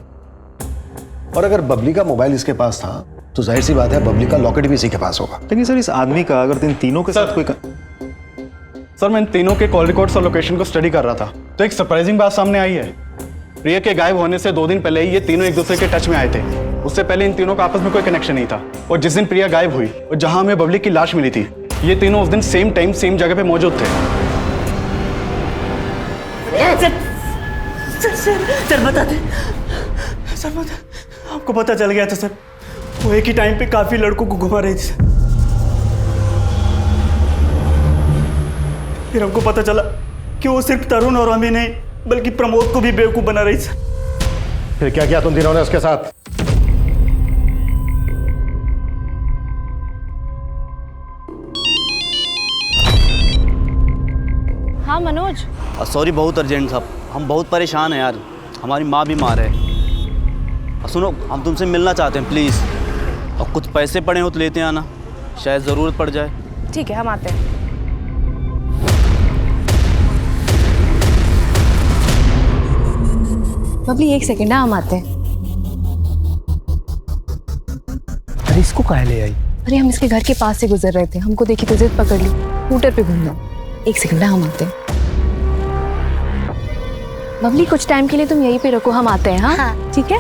और अगर बबली का मोबाइल इसके पास था तो जाहिर सी बात है बबली का लॉकेट भी इसी के पास होगा। लेकिन सर इस आदमी का अगर इन तीनों के साथ कोई सर मैं इन तीनों के कॉल रिकॉर्ड्स और लोकेशन को स्टडी कर रहा था तो एक सरप्राइजिंग बात सामने आई है। प्रिया के गायब होने से 2 दिन पहले ही ये तीनों एक दूसरे के टच में आए थे। उससे पहले इन तीनों का आपस में कोई कनेक्शन नहीं था। और जिस दिन प्रिया गायब हुई और जहां हमें बबली की लाश मिली थी, ये तीनों उस दिन सेम टाइम सेम जगह पे मौजूद थे। सर बता दे, सर बता, आपको पता चल गया था सर? वो एक ही टाइम पे काफी लड़कों को घुमा रही थी। फिर हमको पता चला कि वो सिर्फ तरुण और हमें नहीं बल्कि प्रमोद को भी बेवकूफ बना रही थी। फिर क्या किया तुम तीनों ने उसके साथ? हाँ मनोज। सॉरी बहुत अर्जेंट था, हम बहुत परेशान हैं यार, हमारी माँ बीमार है। सुनो हम तुमसे मिलना चाहते हैं प्लीज़, और कुछ पैसे पड़े हो तो लेते आना, शायद ज़रूरत पड़ जाए। ठीक है हम आते हैं। बबली 1 सेकंड, हम आते हैं। अरे इसको काहे ले आई? अरे हम इसके घर के पास से गुजर रहे थे, हमको देखी तो जिद पकड़ ली, स्कूटर पे घूमना। 1 सेकंड, हम आते हैं। बबली कुछ टाइम के लिए तुम यहीं पे रखो, हम आते हैं। हाँ ठीक है।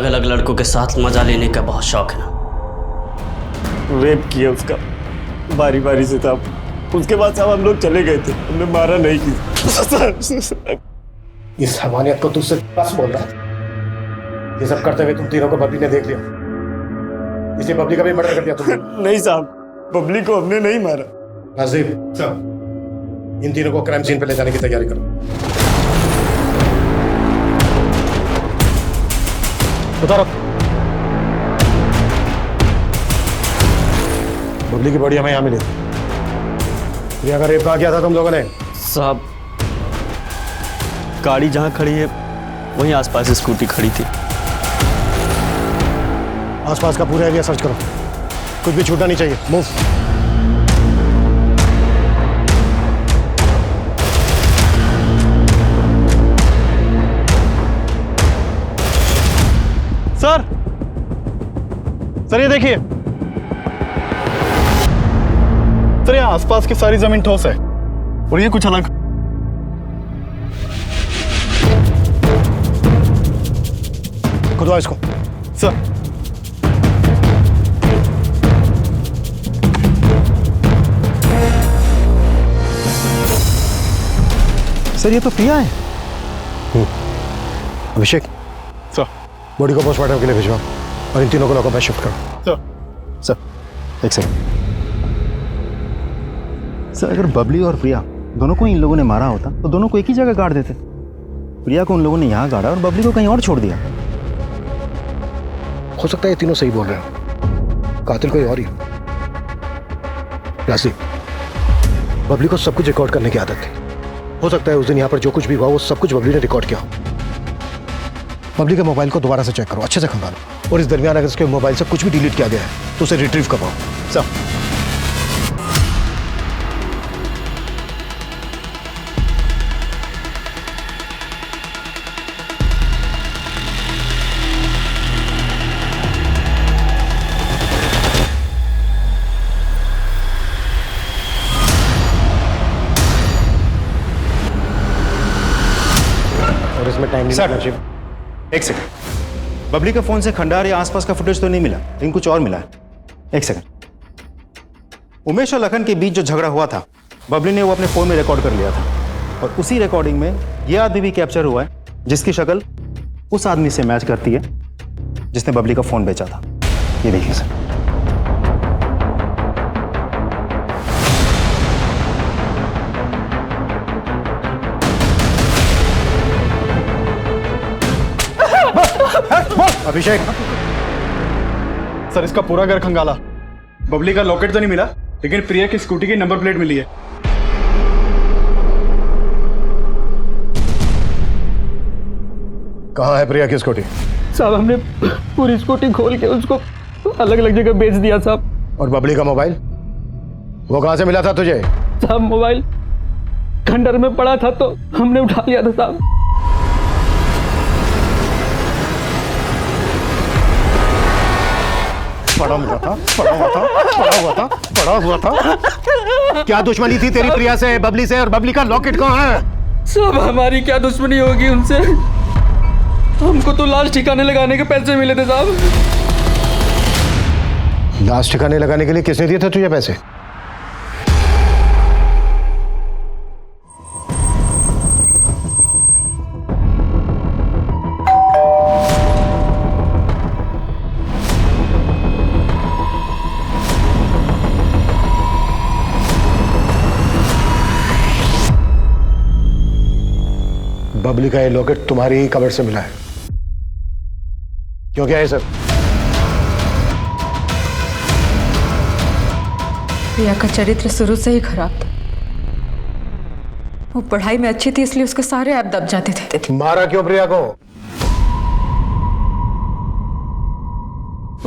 अलग अलग लड़कों के साथ मजा लेने का बहुत शौक है ना? रेप किया उसका बारी बारी से था। उसके बाद साहब हम लोग चले गए थे, हमने मारा नहीं किसी। इस हमानियत को तुझसे बस बोल रहा है। ये सब करते हुए तुम तीनों को बबली ने देख लिया, इसे बबली का भी मर्डर कर दिया तुमने। नहीं साहब, बबली को हमने नहीं मारा। नाजिब साहब, इन तीनों को क्राइम सीन पे ले जाने की तैयारी करो। उतारो। बबली की बॉडी हमें यहाँ मिली। प्रिया का रेप कहाँ किया था तुम लोगों ने? साहब, गाड़ी जहाँ खड़ी है वहीं आसपास स्कूटी खड़ी थी। आसपास का पूरा एरिया सर्च करो, कुछ भी छूटना नहीं चाहिए। मूव। सर ये देखिए सर, यहाँ आसपास की सारी जमीन ठोस है और ये कुछ अलग। खुदवा इसको। सर सर ये तो प्रिया है। अभिषेक सर, बॉडी को पोस्टमार्टम के लिए भिजवाओ और इन तीनों को लॉकअप में शिफ्ट करो। सर एक सेकंड सर, अगर बबली और प्रिया दोनों को इन लोगों ने मारा होता तो दोनों को एक ही जगह गाड़ देते। प्रिया को उन लोगों ने यहाँ गाड़ा और बबली को कहीं और छोड़ दिया। हो सकता है ये तीनों सही बोल रहे हो, कातिल कोई और ही। राशि, बबली को सब कुछ रिकॉर्ड करने की आदत थी। हो सकता है उस दिन यहाँ पर जो कुछ भी हुआ वो सब कुछ बबली ने रिकॉर्ड किया। बबली के मोबाइल को दोबारा से चेक करो, अच्छे से खंगालो, और इस दरमियान अगर उसके मोबाइल से कुछ भी डिलीट किया गया है तो उसे रिट्रीव करवाओ। सब और इसमें टाइम नहीं लगना चाहिए। एक सेकंड, बबली के फोन से खंडार या आसपास का फुटेज तो नहीं मिला, लेकिन कुछ और मिला है। एक सेकंड, उमेश और लखन के बीच जो झगड़ा हुआ था बबली ने वो अपने फोन में रिकॉर्ड कर लिया था, और उसी रिकॉर्डिंग में ये आदमी भी कैप्चर हुआ है जिसकी शक्ल उस आदमी से मैच करती है जिसने बबली का फोन बेचा था। ये देखिए सर। अभिषेक, सर इसका पूरा घर खंगाला। बबली का लॉकेट तो नहीं मिला, लेकिन प्रिया की स्कूटी की नंबर प्लेट मिली है। कहाँ है प्रिया की स्कूटी? साहब हमने पूरी स्कूटी खोल के उसको अलग अलग जगह बेच दिया साहब। और बबली का मोबाइल वो कहाँ से मिला था तुझे? साहब मोबाइल खंडर में पड़ा था तो हमने उठा लिया था साहब। पड़ा हुआ था, पड़ा हुआ था, पड़ा हुआ था, पड़ा हुआ था। क्या दुश्मनी थी तेरी प्रिया से, बबली से? और बबली का लॉकेट कहाँ है? साहब हमारी क्या दुश्मनी होगी उनसे? हमको तो लाश ठिकाने लगाने के पैसे मिले थे साहब। लाश ठिकाने लगाने के लिए किसने दिए थे तुझे पैसे? बबली का ये लॉकेट तुम्हारी ही कवर से मिला है। क्यों, क्या है सर? प्रिया का चरित्र शुरू से ही खराब था। वो पढ़ाई में अच्छी थी इसलिए उसके सारे ऐप दब जाते थे। मारा क्यों प्रिया को?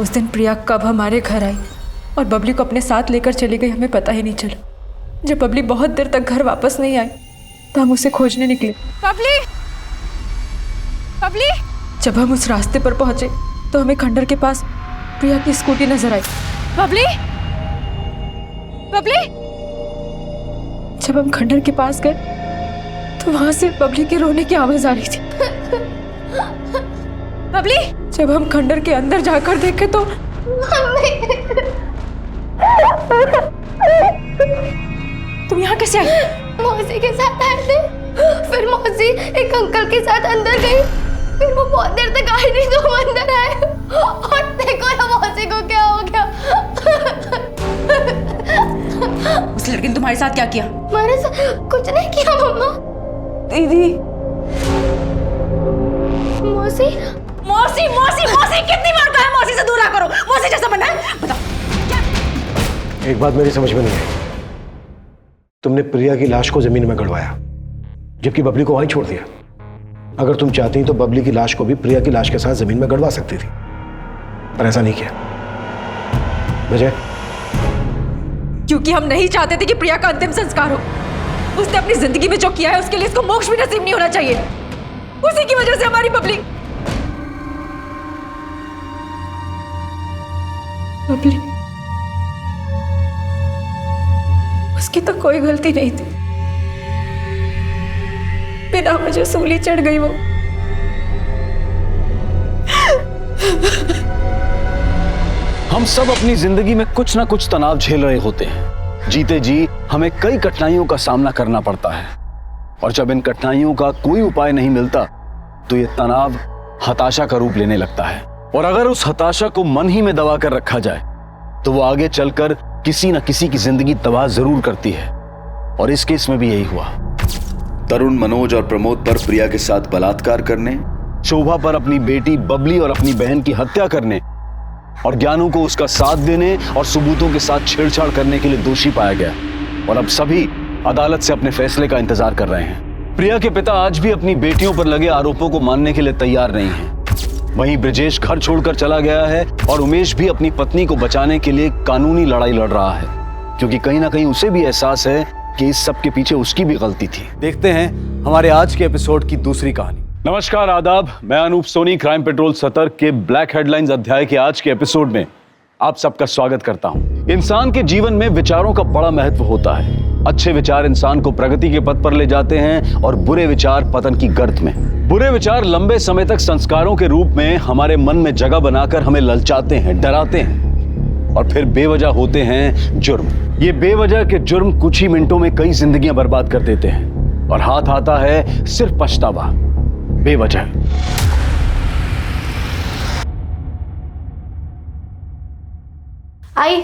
उस दिन प्रिया कब हमारे घर आई और बबली को अपने साथ लेकर चली गई हमें पता ही नहीं चला। जब बबली बहुत देर तक घर वापस नहीं आई तो हम उसे खोजने निकले। बबली! बबली! जब हम उस रास्ते पर पहुंचे तो हमें खंडर के पास प्रिया की स्कूटी नजर आई। बबली! बबली! जब हम खंडर के पास गए तो वहां से बबली के रोने की आवाज आ रही थी। बबली! जब हम खंडर के अंदर जाकर देखे तो तुम यहाँ कैसे आई? मौसी के साथ आए थे, फिर मौसी एक अंकल के साथ अंदर गई, फिर वो बहुत देर तक आए नहीं तो हम अंदर आए और देखो ना मौसी को क्या हो गया। उस लड़के ने तुम्हारे साथ क्या किया? हमारे साथ कुछ नहीं किया मम्मा। दीदी। मौसी मौसी मौसी मौसी कितनी बार कहा है मौसी से दूर रहा करो, मौसी जैसा बनना है? बताओ। एक बात मेरी समझ में नहीं आई, तुमने प्रिया की लाश को जमीन में गड़वाया जबकि बबली को वहीं छोड़ दिया। अगर तुम चाहती तो बबली की लाश को भी प्रिया की लाश के साथ जमीन में गड़वा सकती थी, पर ऐसा नहीं किया। वजह? क्योंकि हम नहीं चाहते थे कि प्रिया का अंतिम संस्कार हो। उसने अपनी जिंदगी में जो किया है उसके लिए इसको मोक्ष भी नसीब नहीं होना चाहिए। उसी की वजह से हमारी बबली उसकी तो कोई गलती नहीं थी, बिना वजह सूली चढ़ गई वो। हम सब अपनी जिंदगी में कुछ ना कुछ तनाव झेल रहे होते हैं। जीते जी हमें कई कठिनाइयों का सामना करना पड़ता है, और जब इन कठिनाइयों का कोई उपाय नहीं मिलता तो ये तनाव हताशा का रूप लेने लगता है। और अगर उस हताशा को मन ही में दबा कर रखा जाए तो वो आगे चलकर किसी न किसी की जिंदगी तबाह जरूर करती है, और इस केस में भी यही हुआ। तरुण, मनोज और प्रमोद पर प्रिया के साथ बलात्कार करने, शोभा पर अपनी बेटी बबली और अपनी बहन की हत्या करने, और ज्ञानू को उसका साथ देने और सबूतों के साथ छेड़छाड़ करने के लिए दोषी पाया गया, और अब सभी अदालत से अपने फैसले का इंतजार कर रहे हैं। प्रिया के पिता आज भी अपनी बेटियों पर लगे आरोपों को मानने के लिए तैयार नहीं हैं। वहीं ब्रजेश घर छोड़कर चला गया है, और उमेश भी अपनी पत्नी को बचाने के लिए कानूनी लड़ाई लड़ रहा है, क्योंकि कहीं ना कहीं उसे भी एहसास है कि इस सब के पीछे उसकी भी गलती थी। देखते हैं हमारे आज के एपिसोड की दूसरी कहानी। नमस्कार, आदाब। मैं अनूप सोनी क्राइम पेट्रोल सतर्क के ब्लैक हेडलाइंस अध्याय के आज के एपिसोड में आप सबका स्वागत करता हूं। इंसान के जीवन में विचारों का बड़ा महत्व होता है। अच्छे विचार इंसान को प्रगति के पथ पर ले जाते हैं, और बुरे विचार पतन की गर्त में। बुरे विचार लंबे समय तक संस्कारों के रूप में हमारे मन में जगह बनाकर हमें ललचाते हैं, डराते हैं, और फिर बेवजह होते हैं जुर्म। ये बेवजह के जुर्म कुछ ही मिनटों में कई जिंदगियां बर्बाद कर देते हैं, और हाथ आता है सिर्फ पछतावा, बेवजह। आई,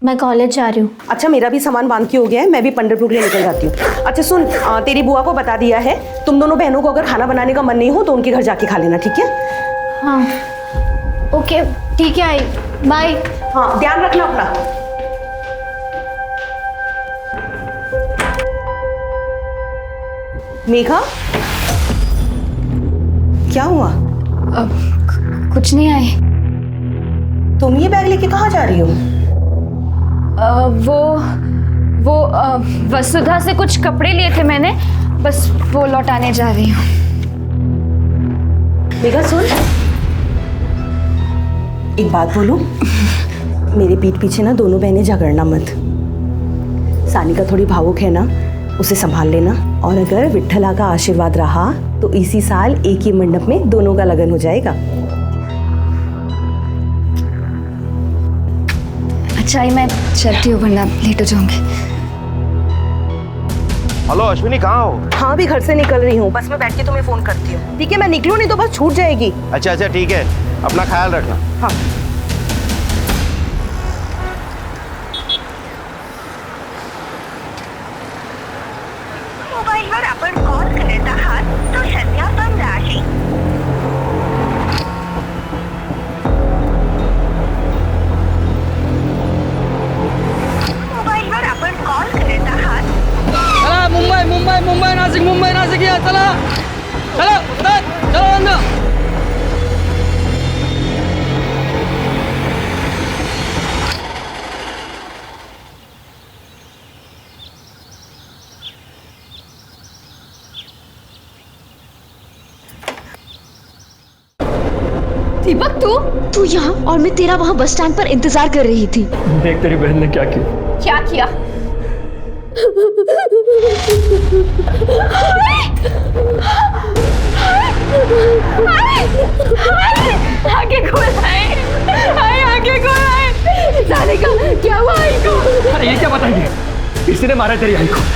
मैं कॉलेज जा रही हूँ। अच्छा, मेरा भी सामान बांध के हो गया है, मैं भी पंडरपुर के लिए निकल जाती हूँ। अच्छा सुन, तेरी बुआ को बता दिया है, तुम दोनों बहनों को अगर खाना बनाने का मन नहीं हो तो उनके घर जाके खा लेना, ठीक है? हाँ ओके, ठीक है आई, बाय। हाँ, ध्यान रखना अपना। मेघा, क्या हुआ? कुछ नहीं आई। तुम ये बैग लेके कहाँ जा रही हो? वो वसुधा से कुछ कपड़े लिए थे मैंने, बस वो लौटाने जा रही हूँ। मेघा सुन, एक बात बोलूं, मेरे पीठ पीछे ना दोनों बहनें झगड़ना मत। सानिका थोड़ी भावुक है ना, उसे संभाल लेना, और अगर विट्ठला का आशीर्वाद रहा तो इसी साल एक ही मंडप में दोनों का लगन हो जाएगा। अच्छा, मैं चलती हूँ वरना लेट हो जाऊंगी। हेलो अश्विनी, कहाँ हो? हाँ, भी घर से निकल रही हूँ, बस मैं बैठ के तुम्हें फोन करती हूँ, ठीक है? मैं निकलूँ नहीं तो बस छूट जाएगी। अच्छा अच्छा ठीक है, अपना ख्याल रखना। हाँ। मोबाईलवर आपण कॉल करत आहात तो सध्या बंद आहे। मोबाईलवर आपण कॉल करत आहात। चला मुंबई मुंबई मुंबई नाशिक या चला चलो चलो अंदर। दीपक, तू यहाँ और मैं तेरा वहाँ बस स्टैंड पर इंतजार कर रही थी। देख तेरी बहन ने क्या किया। क्या किया? अरे ये क्या बताइए, किसी ने मारा तेरी आई को?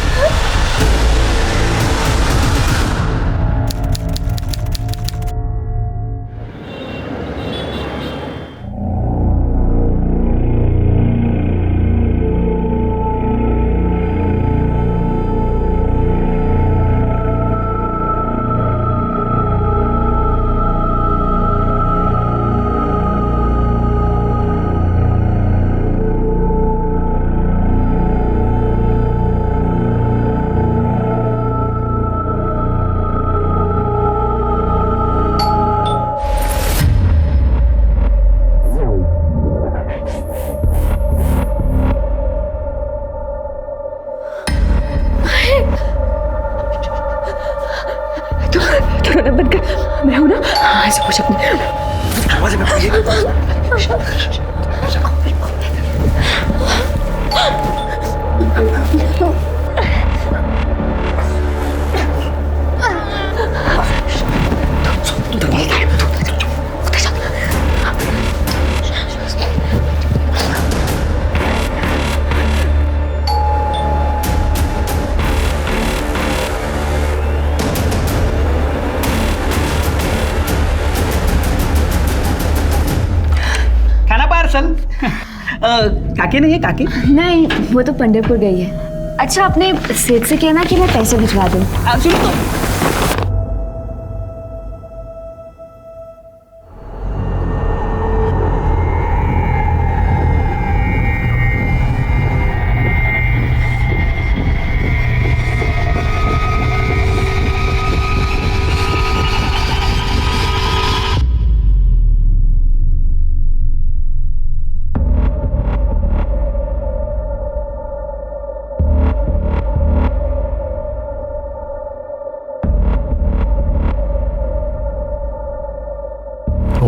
मैं हूं ना, ऐसे कुछ अपने दरवाजे पे काकी नहीं है? काकी नहीं, वो तो पंडरपुर गई है। अच्छा, अपने सेठ से कहना कि मैं पैसे भिजवा दूं। सुनो तो,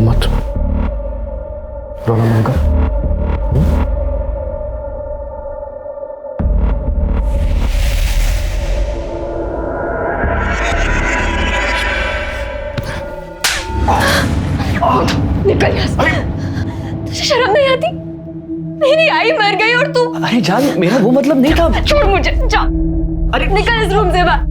मत रोना मत कर। निकल यहाँ से। तुझे शर्म नहीं आती? मेरी आई मर गई और तू। अरे जान, मेरा वो मतलब नहीं था। छोड़ मुझे, जा। अरे निकल इस रूम से बाहर।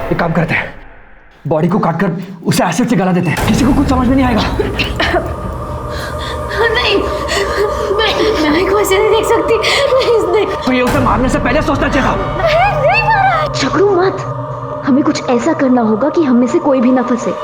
एक काम करते हैं, बॉडी को काटकर उसे एसिड से गला देते हैं, किसी को कुछ समझ में नहीं आएगा। नहीं, मैं आई को ऐसे नहीं देख सकती। प्लीज देख। तो ये उसे मारने से पहले सोचना चाहिए था। नहीं मारा। झगड़ू मत, हमें कुछ ऐसा करना होगा कि हम में से कोई भी ना फंसे।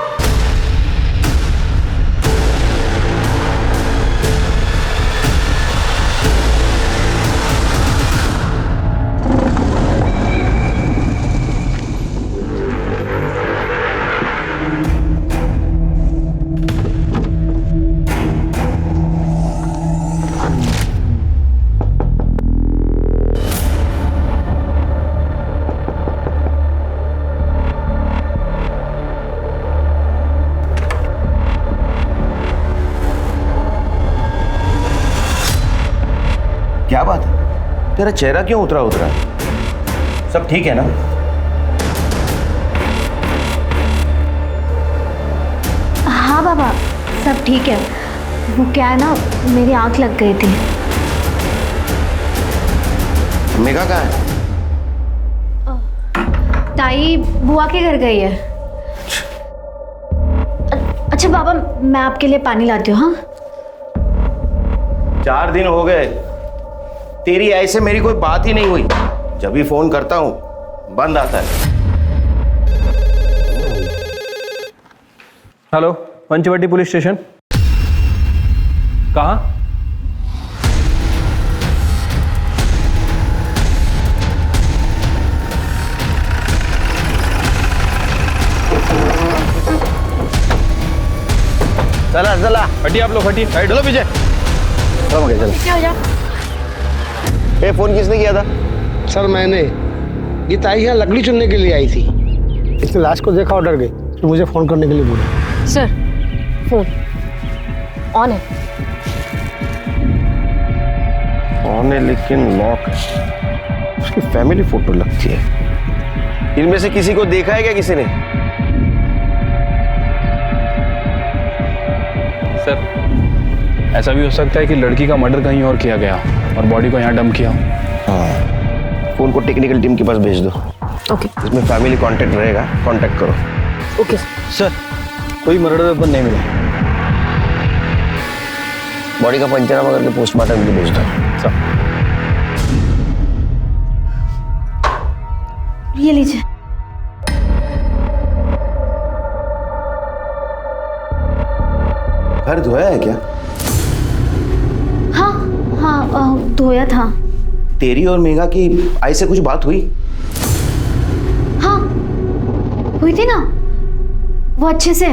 क्या बात है, तेरा चेहरा क्यों उतरा उतरा? सब ठीक है ना? हाँ बाबा, सब ठीक है। वो क्या है ना, मेरी आंख लग गई थी। मेघा कहाँ है? ताई बुआ के घर गई है। अच्छा बाबा, मैं आपके लिए पानी लाती हूँ। हाँ, 4 दिन हो गए, तेरी ऐसे मेरी कोई बात ही नहीं हुई। जब भी फोन करता हूं बंद आता है। Hello, Panchvati police station. कहाँ? चला चला, हटिए आप लोग, हटिए। चलो पीछे। चलो मगे चलो। क्या हो जा? ए, फोन किसने किया था? सर मैंने। गीता आई है, लकड़ी चुनने के लिए आई थी। इसने लाश को देखा और डर गई, तो मुझे फोन करने के लिए बोला। सर फोन ऑन है। ऑन है लेकिन लॉक है। उसकी फैमिली फोटो लगती है। इनमें से किसी को देखा है क्या किसी ने? सर, ऐसा भी हो सकता है कि लड़की का मर्डर कहीं और किया गया और बॉडी को यहाँ डंप किया। हाँ, फोन को टेक्निकल टीम के पास भेज दो। ओके। इसमें फैमिली कांटेक्ट रहेगा, कांटेक्ट करो। ओके सर, कोई मर्डर वेपन नहीं मिला। बॉडी का पंचनामा करके पोस्टमार्टम के लिए भेज दो। ये लीजिए। घर धोया है क्या? हाँ हाँ, धोया था। तेरी और मेघा की आई से कुछ बात हुई? हाँ हुई थी ना, वो अच्छे से।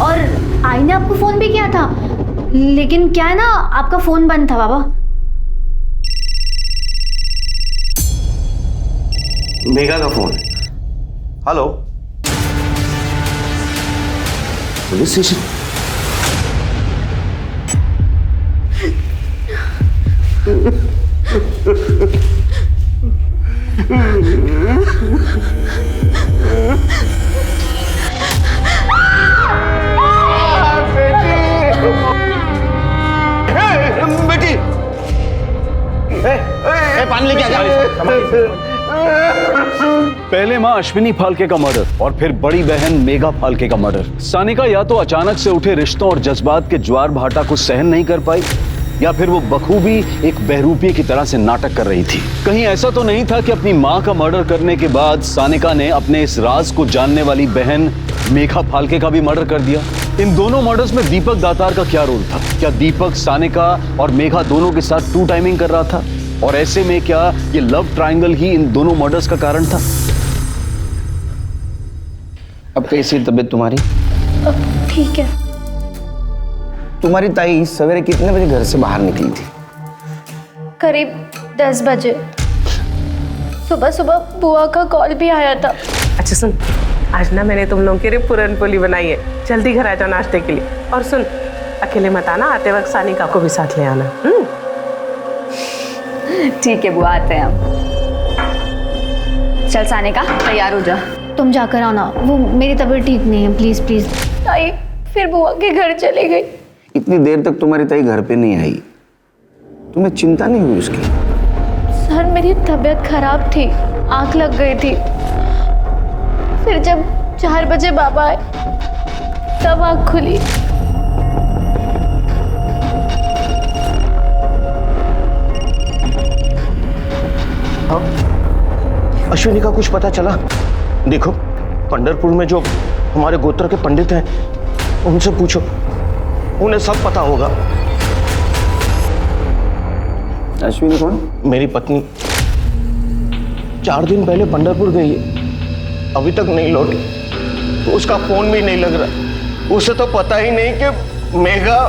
और आई ने आपको फोन भी किया था, लेकिन क्या है ना, आपका फोन बंद था बाबा। मेघा का फोन। Hello, police station. बेटी, पानी लेके आ जा। पहले मां अश्विनी फाल्के का मर्डर और फिर बड़ी बहन मेघा फाल्के का मर्डर। सानिका या तो अचानक से उठे रिश्तों और जज्बात के ज्वार भाटा को सहन नहीं कर पाई, या फिर वो बखूबी एक बहरूपी की तरह से नाटक कर रही थी। कहीं ऐसा तो नहीं था कि अपनी मां का मर्डर करने के बाद सानिका ने अपने इस राज को जानने वाली बहन मेघा फाल्के का भी मर्डर कर दिया। इन दोनों मर्डर्स में दीपक दातार का क्या रोल था? क्या दीपक सानिका और मेघा दोनों के साथ टू टाइमिंग कर रहा था? और ऐसे में क्या ये लव ट्रायंगल ही इन दोनों मर्डर्स का कारण था? अब कैसी तबीयत तुम्हारी? ठीक है। तुम्हारी ताई सवेरे कितने बजे घर से बाहर निकली थी? करीब 10 बजे। सुबह सुबह बुआ का कॉल भी आया था। अच्छा सुन, आज ना मैंने तुम लोगों के लिए पूरन पोली बनाई है, जल्दी घर आ जाओ नाश्ते के लिए। और सुन, अकेले मत आना, आते वक्त सानिका को भी साथ ले आना। ठीक है बुआ, आते हैं हम। चल सानिका, तैयार हो जा। तुम जाकर आओ ना, वो मेरी तबीयत ठीक नहीं है। Please please. ताई फिर बुआ के घर चली गई। इतनी देर तक तुम्हारी ताई घर पे नहीं आई, तुम्हें चिंता नहीं हुई उसकी? सर मेरी तबीयत खराब थी, आंख लग गई थी। फिर जब 4 बजे बाबा आए तब आंख खुली। अश्विनी का कुछ पता चला? देखो, पंढरपुर में जो हमारे गोत्र के पंडित हैं उनसे पूछो, उन्हें सब पता होगा। अश्विनी कौन? मेरी पत्नी 4 दिन पहले पंढरपुर गई है, अभी तक नहीं लौटी। उसका फोन भी नहीं लग रहा। उसे तो पता ही नहीं कि मेघा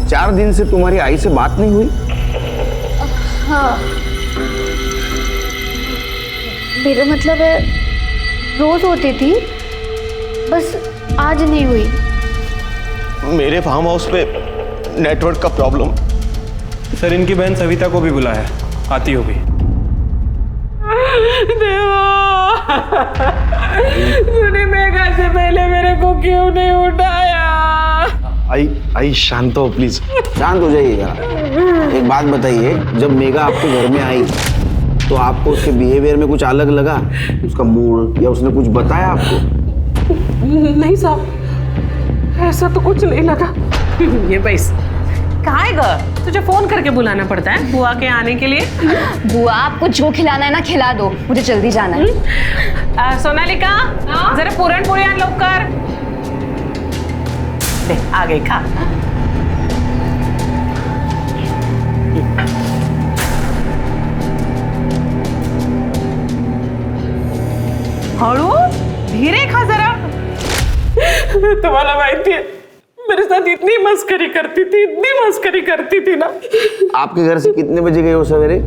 4 दिन से तुम्हारी आई से बात नहीं हुई? हाँ, मेरा मतलब है रोज होती थी, बस आज नहीं हुई। मेरे फार्म हाउस पे नेटवर्क का प्रॉब्लम। सर इनकी बहन सविता को भी बुलाया, आती होगी। तूने मेघा से पहले मेरे को क्यों नहीं उठाया? आई शांत हो प्लीज, शांत हो जाइएगा। एक बात बताइए, जब मेघा आपके घर में आई तो आपको उसके बिहेवियर में कुछ अलग लगा? उसका मूड या उसने कुछ बताया आपको? नहीं साहब, ऐसा तो कुछ नहीं लगा। ये बैस, कहाँ है ग? तुझे फोन करके बुलाना पड़ता है बुआ के आने के लिए? बुआ आपको जो खिलाना है ना खिला दो, मुझे जल्दी जाना है। सोनालिका जरा पूरन पूरी आन लोग कर दे, आ गई खा। हळू धीरे खा जरा। तुम्हाला माहिती है मेरे साथ इतनी मस्करी करती थी ना। आपके घर से कितने बजे गए हो सवेरे?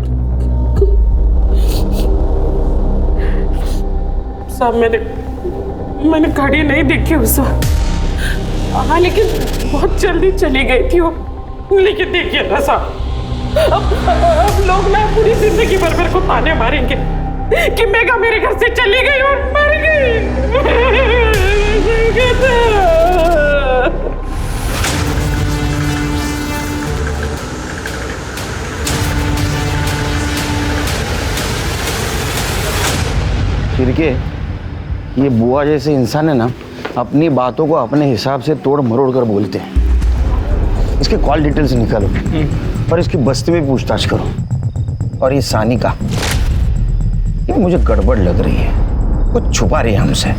साहब मैंने घड़ी नहीं देखी उस वक्त। हाँ लेकिन बहुत जल्दी चली गई थी वो। लेकिन देखिए ना साहब, अब लोग ना पूरी जिंदगी भर मेरे को ताने मारेंगे कि मेघा मेरे घर से चली गई और मर गई। फिर के ये बुआ जैसे इंसान है ना, अपनी बातों को अपने हिसाब से तोड़ मरोड़ कर बोलते हैं। इसके कॉल डिटेल्स निकालो और इसकी बस्ती में पूछताछ करो। और ये सानिका, ये मुझे गड़बड़ लग रही है, कुछ छुपा रही है हमसे।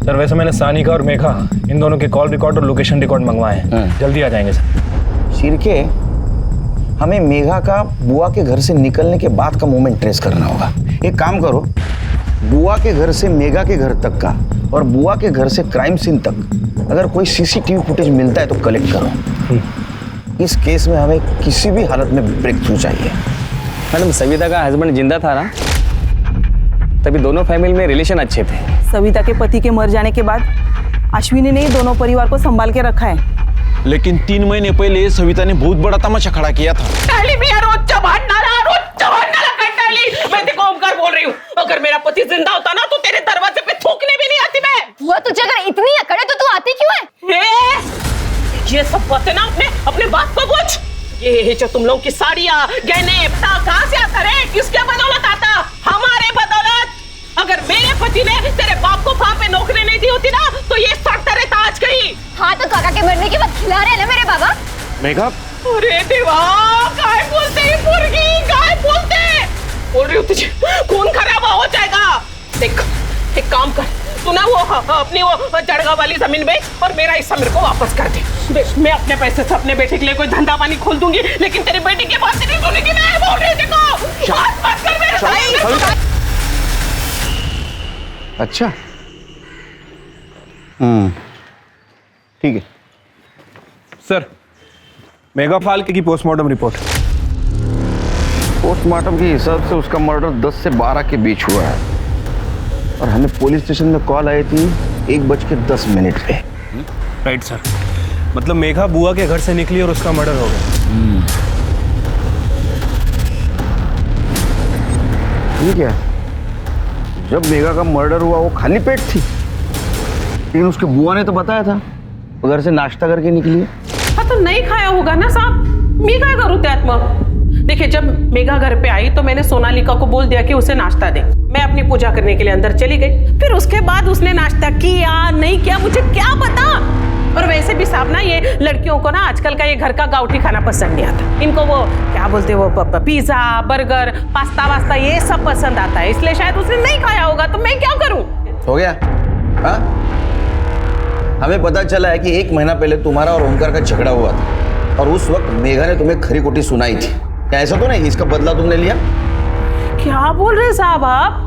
सर वैसे मैंने सानिका और मेघा इन दोनों के कॉल रिकॉर्ड और लोकेशन रिकॉर्ड मंगवाए हैं, जल्दी आ जाएंगे सर। शिरके, हमें मेघा का बुआ के घर से निकलने के बाद का मोमेंट ट्रेस करना होगा। एक काम करो, बुआ के घर से मेघा के घर तक का और बुआ के घर से क्राइम सीन तक अगर कोई सीसीटीवी फुटेज मिलता है तो कलेक्ट करो। इस केस में हमें किसी भी हालत में ब्रेक थ्रू चाहिए। मैडम सविता का हस्बैंड जिंदा था ना, तभी दोनों फैमिली में रिलेशन अच्छे थे। सविता के पति के मर जाने के बाद अश्विनी ने दोनों परिवार को संभाल के रखा है। लेकिन 3 महीने पहले सविता ने बहुत बड़ा तमाशा खड़ा किया था। मैं देखो ओमकार बोल रही हूँ, अगर मेरा पति जिंदा होता ना तो तेरे दरवाजे पे थूकने भी नहीं आती मैं। बुआ तुझे अगर इतनी अकड़ है तो तू आती क्यों है? ये सब बातें ना अपने बाप को पूछ। ये जो तुम लोग की साड़ियाँ गहने कहाँ से आता रे? किसके बदौलत आता? हमारे बदौलत। अगर मेरे पति ने तेरे बाप को वहाँ पे नौकरी नहीं दी होती ना तो ये सड़ता रहता आज कहीं। हाँ तो काका के मरने के बाद खिला रहे हैं ना मेरे बाबा। मेघा, अरे देवा, काय बोलते हैं मुर्गी, काय बोलते? बोल रही हूँ तुझे खून खराबा हो जाएगा। देख एक काम कर, तू ना वो अपनी वो जड़गा वाली जमीन बेच और मेरा हिस्सा मेरे को वापस कर दे। मैं अपने पैसे से अपने बेटे के लिए कोई धंधा पानी खोल दूंगी, लेकिन तेरी बेटी की बात नहीं सुनेगी। मैं बोल रही हूँ, देखो बात मत कर मेरे साथ। अच्छा, ठीक है सर। मेगा फाल की पोस्टमार्टम रिपोर्ट। पोस्टमार्टम के हिसाब से उसका मर्डर 10 से 12 के बीच हुआ है और हमें पुलिस स्टेशन में कॉल आई थी 1:10 पे। राइट सर, मतलब मेघा बुआ के घर से निकली और उसका मर्डर हो गया। ठीक है, जब मेघा का मर्डर हुआ वो खाली पेट थी, लेकिन उसके बुआ ने तो बताया था वो घर से नाश्ता करके निकली है। हाँ तो नहीं खाया होगा ना साहब, मैं क्या करूँ त्यात्मा। देखिए जब मेघा घर पे आई तो मैंने सोनालिका को बोल दिया कि उसे नाश्ता दे। मैं अपनी पूजा करने के लिए अंदर चली गई, फिर उसके बाद उसने नाश्ता किया नहीं किया मुझे क्या पता। और वैसे भी साहब ना ये लड़कियों को ना आजकल का ये घर का गाउठी खाना पसंद नहीं आता। इनको वो क्या बोलते वो पिज्जा बर्गर पास्ता वास्ता ये सब पसंद आता है, इसलिए शायद उसने नहीं खाया होगा। तो मैं क्या करूँ? हो गया। हाँ, हमें पता चला है कि 1 महीना पहले तुम्हारा और ओमकार का झगड़ा हुआ था और उस वक्त मेघा ने तुम्हें खरी खोटी सुनाई थी। क्या ऐसा तो नहीं इसका बदला तुमने लिया? क्या बोल रहे साहब आप?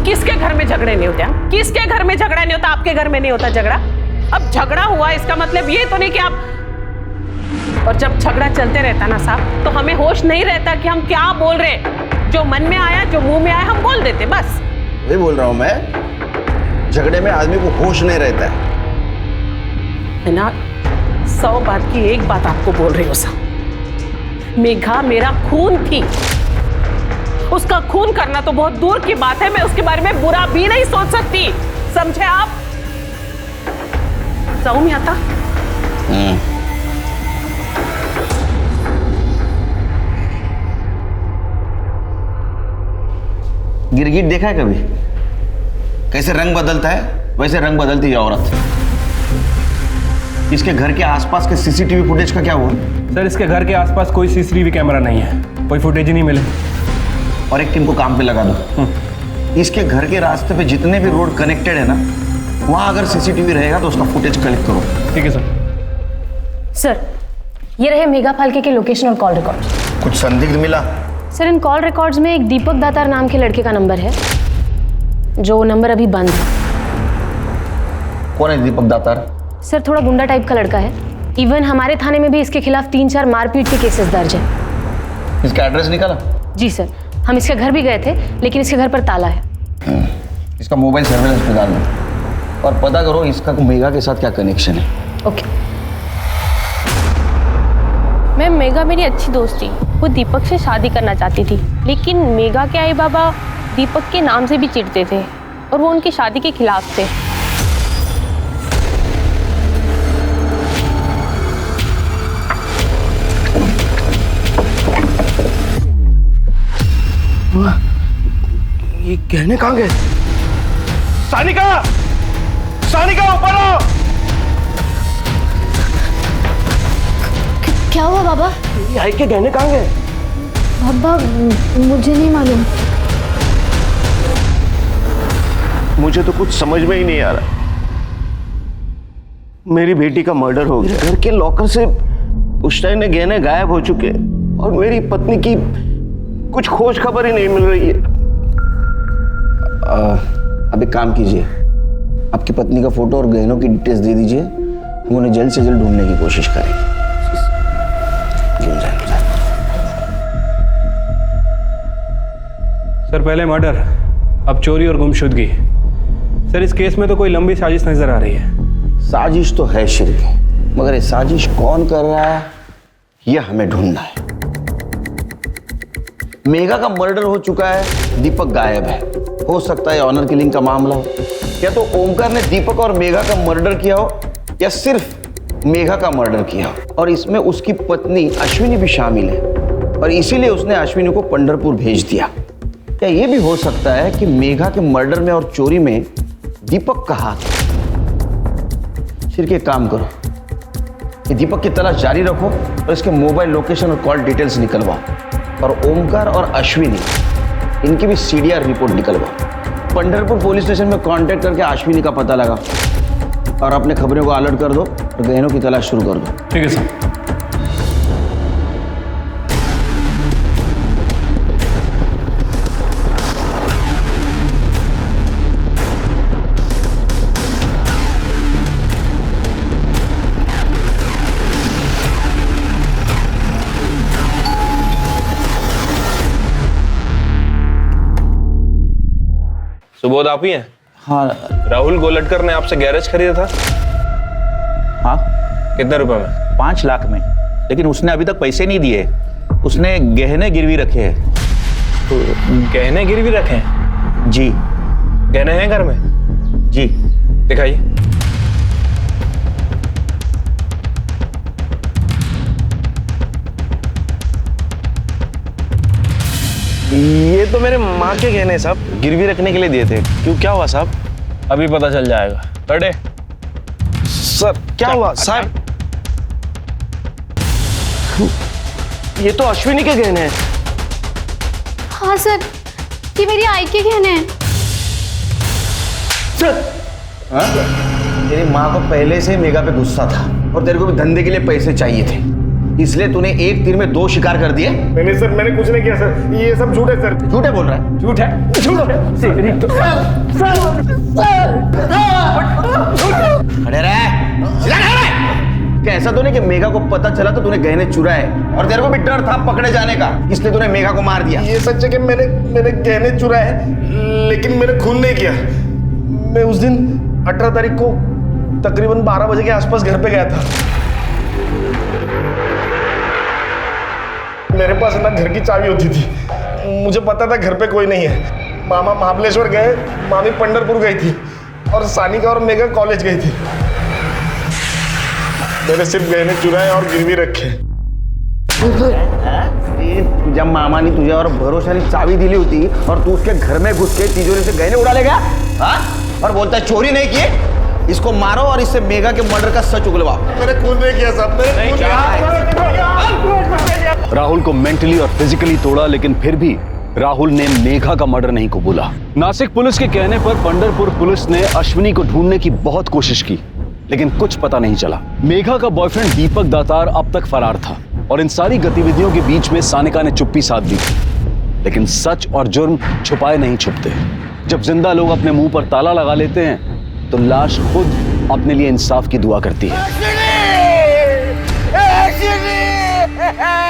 किसके घर में झगड़े नहीं होते? किसके घर में झगड़ा नहीं होता? आपके घर में नहीं होता झगड़ा? अब झगड़ा हुआ इसका मतलब ये तो नहीं कि आप। और जब झगड़ा चलते रहता ना साहब तो हमें होश नहीं रहता कि हम क्या बोल रहे। जो मन में आया जो मुंह में आया हम बोल देते बस। वही बोल रहा हूं मैं, झगड़े में आदमी को होश नहीं रहता है ना। 100 बात की एक बात आपको बोल रही हूँ साहब, मेघा मेरा खून थी। उसका खून करना तो बहुत दूर की बात है, मैं उसके बारे में बुरा भी नहीं सोच सकती, समझे आप? जाऊं मैं आता? गिरगिट देखा है कभी? कैसे रंग बदलता है वैसे रंग बदलती है औरत। इसके घर के आसपास के सीसीटीवी फुटेज का क्या हुआ? सर इसके घर के आसपास कोई सीसीटीवी कैमरा नहीं है, कोई फुटेज ही नहीं मिले। और एक टीम को काम पे लगा दो। इसके घर के रास्ते पे जितने भी रोड कनेक्टेड है ना, वहां अगर सीसीटीवी रहेगा तो उसका फुटेज कलेक्ट करो। ठीक है सर। सर ये रहे मेघा फाल्के के लोकेशन और कॉल रिकॉर्ड। कुछ संदिग्ध मिला? सर इन कॉल रिकॉर्ड्स में एक दीपक दातार नाम के लड़के का नंबर है, जो नंबर अभी बंद है। कौन है दीपक दातार? सर थोड़ा गुंडा टाइप का लड़का है। इवन हमारे थाने में भी इसके खिलाफ 3-4 मारपीट के केसेस दर्ज है। इसका एड्रेस निकाला? जी सर, हम इसके घर भी गए थे, लेकिन इसके घर पर ताला है। इसका मोबाइल सर्वेलेंस पे डाल दो और पता करो इसका मेघा के साथ क्या कनेक्शन है। ओके। मैम मेघा मेरी अच्छी दोस्त थी, वो दीपक से शादी करना चाहती थी, लेकिन मेघा के आई बाबा दीपक के नाम से भी चिढ़ते थे और वो उनकी शादी के खिलाफ थे। ये गहने कहाँ गए? सानिका! सानिका ऊपर आओ! क्या हुआ बाबा? ये आई के गहने कहाँ गए? बाबा मुझे नहीं मालूम। मुझे तो कुछ समझ में ही नहीं आ रहा। मेरी बेटी का मर्डर हो गया, घर के लॉकर से पुश्तैनी ने गहने गायब हो चुके और मेरी पत्नी की कुछ खोज खबर ही नहीं मिल रही है। अब एक काम कीजिए, आपकी पत्नी का फोटो और गहनों की डिटेल्स दे दीजिए, हम उन्हें जल्द से जल्द ढूंढने की कोशिश करेंगे। सर पहले मर्डर, अब चोरी और गुमशुदगी। सर इस केस में तो कोई लंबी साजिश नजर आ रही है। साजिश तो है श्री, मगर ये साजिश कौन कर रहा है ये हमें ढूंढना है। मेघा का मर्डर हो चुका है, दीपक गायब है, हो सकता है ऑनर किलिंग का मामला हो, या तो ओमकार ने दीपक और मेघा का मर्डर किया हो, या सिर्फ मेघा का मर्डर किया हो और इसमें उसकी पत्नी अश्विनी भी शामिल है और इसीलिए उसने अश्विनी को पंढरपुर भेज दिया। क्या यह भी हो सकता है कि मेघा के मर्डर में और चोरी में दीपक का हाथ है? सिर्फ एक काम करो कि दीपक की तलाश जारी रखो और इसके मोबाइल लोकेशन और कॉल डिटेल्स निकलवाओ और ओमकार और अश्विनी इनकी भी सीडीआर रिपोर्ट निकलवाओ। पंढरपुर पुलिस स्टेशन में कांटेक्ट करके अश्विनी का पता लगा और अपने खबरों को अलर्ट कर दो और गहनों की तलाश शुरू कर दो। ठीक है सर। सुबोध आप ही हैं? हाँ। राहुल गोलटकर ने आपसे गैरेज खरीदा था? हाँ। कितने रुपए में? 5 लाख में, लेकिन उसने अभी तक पैसे नहीं दिए। उसने गहने गिरवी रखे हैं। तो गहने गिरवी रखे हैं? जी। गहने हैं घर में? जी। दिखाइए। ये तो मेरे माँ के गहने साहब, गिरवी रखने के लिए दिए थे। क्यों, क्या हुआ साहब? अभी पता चल जाएगा। अरे सर क्या हुआ साहब? ये तो अश्विनी के गहने हैं। हाँ सर, ये मेरी आई के गहने हैं। सर तेरी माँ को पहले से मेघा पे गुस्सा था और तेरे को भी धंधे के लिए पैसे चाहिए थे, इसलिए तूने एक तीर में 2 शिकार कर दिए। नहीं सर, मैंने कुछ नहीं किया सर, ये सब झूठ है सर। झूठे बोल रहा है? झूठ है? झूठ खड़े रहे। क्या ऐसा तो नहीं कि मेघा को पता चला तो तूने गहने चुराए और तेरे को भी डर था पकड़े जाने का, इसलिए तूने मेघा को मार दिया? ये सच है कि मैंने गहने चुराए हैं, लेकिन मैंने खून नहीं किया। मैं उस दिन 18 तारीख को तकरीबन 12 बजे के आसपास घर पे गया था। मेरे पास ना घर की चाबी होती थी, मुझे पता था घर पे कोई नहीं है। मामा महाबलेश्वर गए, मामी पंढरपुर गई थी और सानिका और मेघा कॉलेज गई थी। मैंने सिर्फ गहने चुराए और गिरवी रखे। जब मामा ने तुझे और भरोसा ने चाबी दिली होती और तू उसके घर में घुस के तिजोरी से गहने उड़ा लेगा, हाँ? और बोलता है चोरी नहीं किए? इसको मारो और इससे मेघा के मर्डर का सच उगलवाओ। मैंने खून नहीं किया साहब, मैंने खून नहीं। राहुल को मेंटली और फिजिकली तोड़ा, लेकिन फिर भी राहुल ने मेघा का मर्डर नहीं कबूला। नासिक पुलिस के कहने पर पंढरपुर पुलिस ने अश्विनी को ढूंढने की बहुत कोशिश की, लेकिन कुछ पता नहीं चला। मेघा का बॉयफ्रेंड दीपक दातार अब तक फरार था और इन सारी गतिविधियों के बीच में सानिका ने चुप्पी साध दी थी। लेकिन सच और जुर्म छुपाए नहीं छुपते। जब जिंदा लोग अपने मुंह पर ताला लगा लेते हैं तो लाश खुद अपने लिए इंसाफ की दुआ करती है।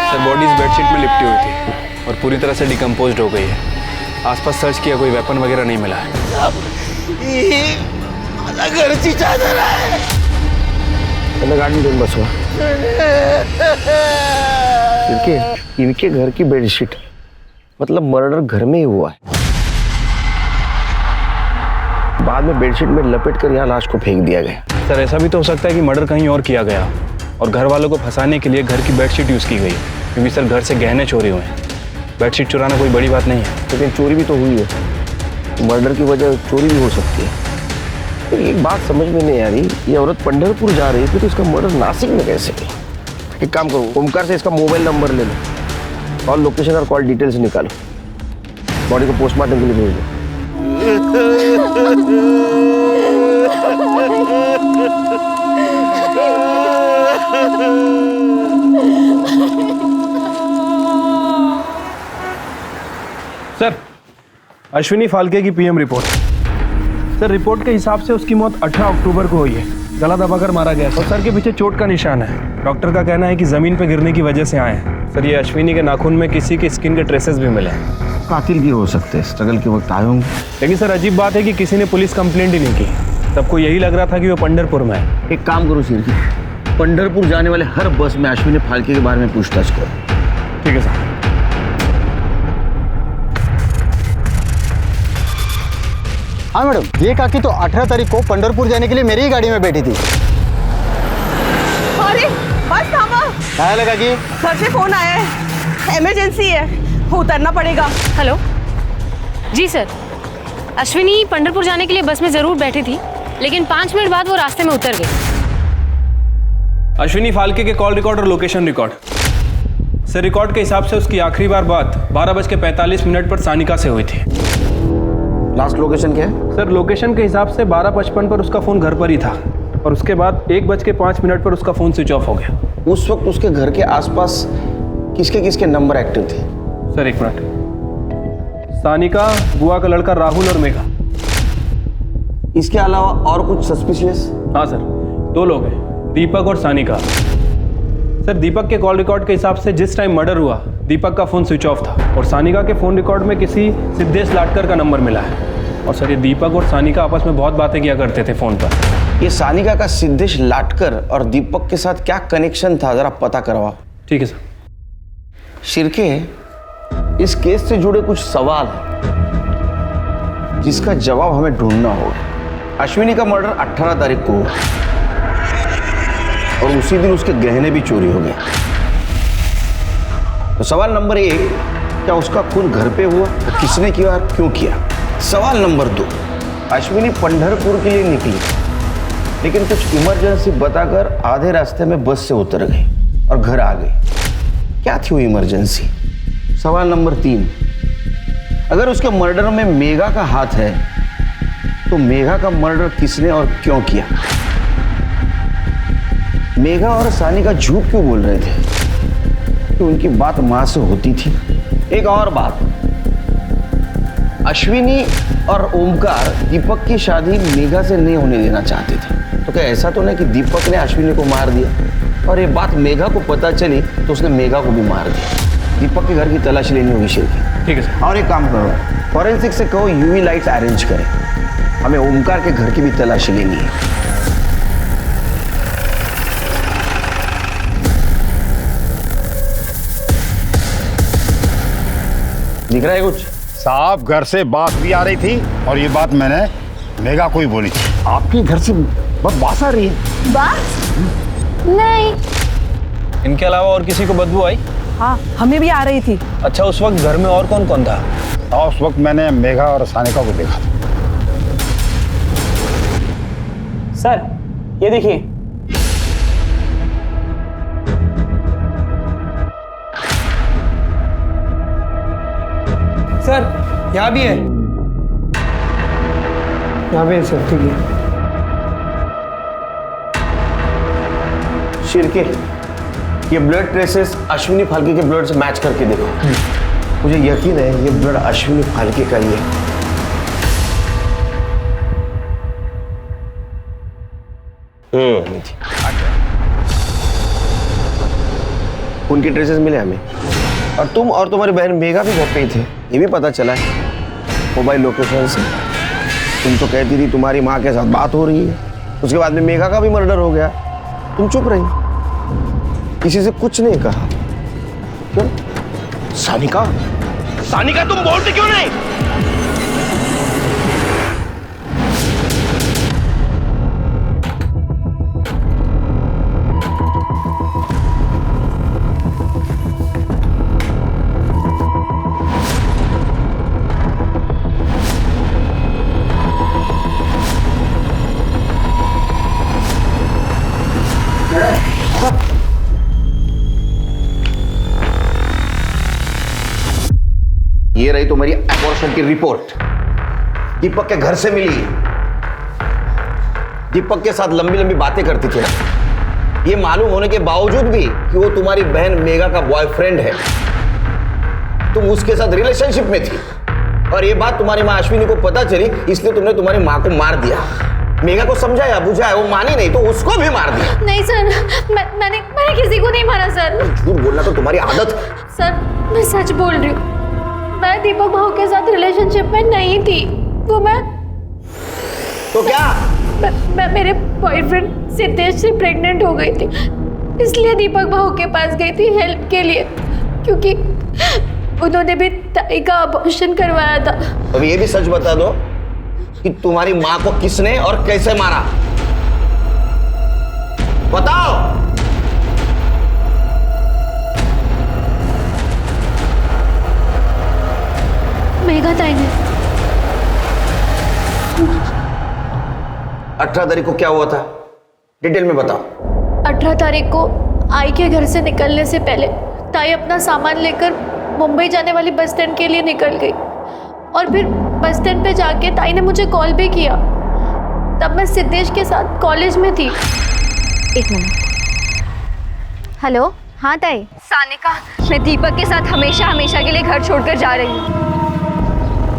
सर, बॉडी इस बेडशीट में लिपटी हुई थी और पूरी तरह से डिकम्पोज्ड हो गई है। आसपास सर्च किया, कोई वेपन वगैरह नहीं मिला है। घरची चादर आहे. गाड़ी देऊन बसवा. इनके घर की बेडशीट, मतलब मर्डर घर में ही हुआ है। बाद में बेडशीट में लपेट कर यहाँ लाश को फेंक दिया गया। सर, ऐसा भी तो हो सकता है कि मर्डर कहीं और किया गया और घर वालों को फंसाने के लिए घर की बेडशीट यूज की गई, क्योंकि सर घर से गहने चोरी हुए हैं। बेडशीट चुराना कोई बड़ी बात नहीं है। लेकिन चोरी भी तो हुई है, मर्डर की वजह चोरी भी हो सकती है। तो एक बात समझ में नहीं आ रही, ये औरत पंढरपुर जा रही थी तो इसका मर्डर नासिक में कैसे किया? एक काम करो, ओमकार से इसका मोबाइल नंबर ले लो और लोकेशन और कॉल डिटेल्स निकालो, बॉडी को पोस्टमार्टम के लिए भेज दो। सर, अश्विनी फाल्के की पीएम रिपोर्ट। सर, रिपोर्ट के हिसाब से उसकी मौत 18 अक्टूबर को हुई है। गला दबाकर मारा गया और सर के पीछे चोट का निशान है। डॉक्टर का कहना है कि जमीन पर गिरने की वजह से आए हैं। सर, ये अश्विनी के नाखून में किसी के स्किन के ट्रेसेस भी मिले हैं। कातिल भी हो सकते हैं, स्ट्रगल के वक्त आए होंगे। लेकिन सर, अजीब बात है कि किसी ने पुलिस कंप्लेंट ही नहीं की। सबको यही लग रहा था कि वो पंढरपुर में है। एक काम करो सिरकी, पंढरपुर जाने वाले हर बस में अश्विनी फाल्के के बारे में पूछताछ करो। ठीक है सर। हाँ मैडम, ये काकी तो 18 तारीख को पंढरपुर जाने के लिए मेरी ही गाड़ी में बैठी थी। अरे बस थामा। क्या लगा कि घर से फोन आया है, इमरजेंसी है, उतरना पड़ेगा। हेलो जी सर, अश्विनी पंढरपुर जाने के लिए बस में जरूर बैठी थी, लेकिन 5 मिनट बाद वो रास्ते में उतर गई। अश्विनी फाल्के के कॉल रिकॉर्ड और लोकेशन रिकॉर्ड। सर, रिकॉर्ड के हिसाब से उसकी आखिरी बार बात 12:45 पर सानिका से हुई थी। लास्ट लोकेशन क्या है? सर, लोकेशन के हिसाब से 12:55 पर उसका फोन घर पर ही था और उसके बाद 1:05 पर उसका फोन स्विच ऑफ हो गया। उस वक्त उसके घर के आसपास किसके किसके नंबर एक्टिव थे? सर, एक मिनट। सानिका, बुआ का लड़का राहुल और मेघा। इसके अलावा और कुछ सस्पिशियस? हाँ सर, 2 लोग हैं, दीपक और सानिका। सर, दीपक के कॉल रिकॉर्ड के हिसाब से जिस टाइम मर्डर हुआ दीपक का फोन स्विच ऑफ था और सानिका के फोन रिकॉर्ड में किसी सिद्धेश लाटकर का नंबर मिला है। और सर, ये दीपक और सानिका आपस में बहुत बातें किया करते थे फोन पर। ये सानिका का सिद्धेश लाटकर और दीपक के साथ क्या कनेक्शन था, जरा पता करवाओ। ठीक है सर। शिरके, इस केस से जुड़े कुछ सवाल हैं जिसका जवाब हमें ढूंढना होगा। अश्विनी का मर्डर 18 तारीख को हुआ और उसी दिन उसके गहने भी चोरी हो गए। तो सवाल नंबर 1, क्या उसका खून घर पे हुआ? तो किसने किया और क्यों किया? सवाल नंबर 2, अश्विनी पंढरपुर के लिए निकली लेकिन कुछ इमरजेंसी बताकर आधे रास्ते में बस से उतर गई और घर आ गई। क्या थी वो इमरजेंसी? सवाल नंबर 3, अगर उसके मर्डर में मेघा का हाथ है तो मेघा का मर्डर किसने और क्यों किया? मेघा और सानिका झूठ क्यों बोल रहे थे कि उनकी बात मां से होती थी? एक और बात, अश्विनी और ओमकार दीपक की शादी मेघा से नहीं होने देना चाहते थे, तो क्या ऐसा तो नहीं कि दीपक ने अश्विनी को मार दिया और ये बात मेघा को पता चली तो उसने मेघा को भी मार दिया? दीपक के घर की तलाशी लेनी होगी शिरकी। ठीक है सर। और एक काम करो, फॉरेंसिक से कहो यूवी लाइट्स अरेंज करें, हमें ओमकार के घर की भी तलाशी लेनी है। दिख रहा है कुछ? साहब, घर से बात भी आ रही थी और ये बात मैंने मेघा को ही बोली थी। आपके घर से बहुत बात आ रही है। बात? नहीं। इनके अलावा और किसी को बदबू आई? हाँ, हमें भी आ रही थी। अच्छा, उस वक्त घर में और कौन कौन था? उस वक्त मैंने मेघा और सानिका को देखा था। सर ये देखिए। सर यहाँ भी है, यहाँ पे है सर। ठीक है। शिरके, ये ब्लड ट्रेसेस अश्विनी फाल्के के ब्लड से मैच करके देखो। मुझे यकीन है ये ब्लड अश्विनी फाल्के का ही है। उनके ट्रेसेस मिले हमें, और तुम और तुम्हारी बहन मेघा भी घर पे ही थे, ये भी पता चला है मोबाइल लोकेशन से। तुम तो कहती थी तुम्हारी माँ के साथ बात हो रही है, उसके बाद में मेघा का भी मर्डर हो गया, तुम चुप रही, किसी से कुछ नहीं कहा। क्यों? सानिका, सानिका तुम बोलते क्यों नहीं? ये रही तुम्हारी अबॉर्शन की रिपोर्ट, दीपक के घर से मिली। दीपक के साथ लंबी लंबी बातें करती थी, ये मालूम होने के बावजूद भी कि वो तुम्हारी बहन मेघा का बॉयफ्रेंड है, तुम उसके साथ रिलेशनशिप में थी, और ये बात तुम्हारी माँ अश्विनी को पता चली, इसलिए तुमने तुम्हारी माँ को मार दिया। मेघा को समझाया बुझाया, वो मानी नहीं तो उसको भी मार दिया। नहीं सर, मैंने किसी को नहीं मारा सर। झूठ बोलना तो तुम्हारी आदत है। सर मैं सच बोल रही हूँ, मैं दीपक भाऊ के साथ रिलेशनशिप में नहीं थी। वो मैं तो क्या? मैं मेरे बॉयफ्रेंड सिद्धेश से प्रेग्नेंट हो गई थी, इसलिए दीपक भाऊ के पास गई थी हेल्प के लिए, क्योंकि उन्होंने भी ताई का अबॉर्शन करवाया था। अब ये भी सच बता दो कि तुम्हारी माँ को किसने और कैसे मारा, बताओ। मेघा ताई ने। 18 तारीख को क्या हुआ था, डिटेल में बताओ। 18 तारीख को आई के घर से निकलने से पहले ताई अपना सामान लेकर मुंबई जाने वाली बस स्टैंड के लिए निकल गई, और फिर बस स्टैंड पे जाके ताई ने मुझे कॉल भी किया। तब मैं सिद्धेश के साथ कॉलेज में थी। एक मिनट। हेलो, हाँ ताई। सानिका, मैं दीपक के साथ हमेशा हमेशा के लिए घर छोड़कर जा रही हूँ।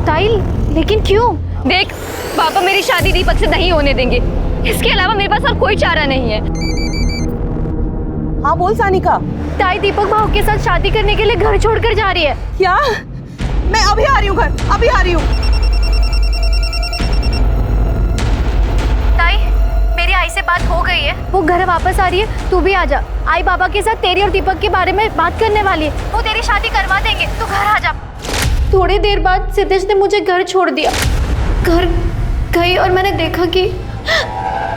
ताई, लेकिन क्यों? देख, पापा मेरी शादी दीपक से नहीं होने देंगे, इसके अलावा मेरे पास और कोई चारा नहीं है। हाँ बोल सानिका। ताई दीपक भाऊ के साथ शादी करने के लिए घर छोड़कर जा रही है। क्या? मैं अभी आ रही हूँ घर, अभी आ रही हूँ। ताई, मेरी आई से बात हो गई है, वो घर वापस आ रही है, तू भी आ जा। आई बाबा के साथ तेरी और दीपक के बारे में बात करने वाली है, वो तेरी शादी करवा देंगे, तू घर आ जा। थोड़ी देर बाद सिद्धेश ने मुझे घर छोड़ दिया। घर गई और मैंने देखा कि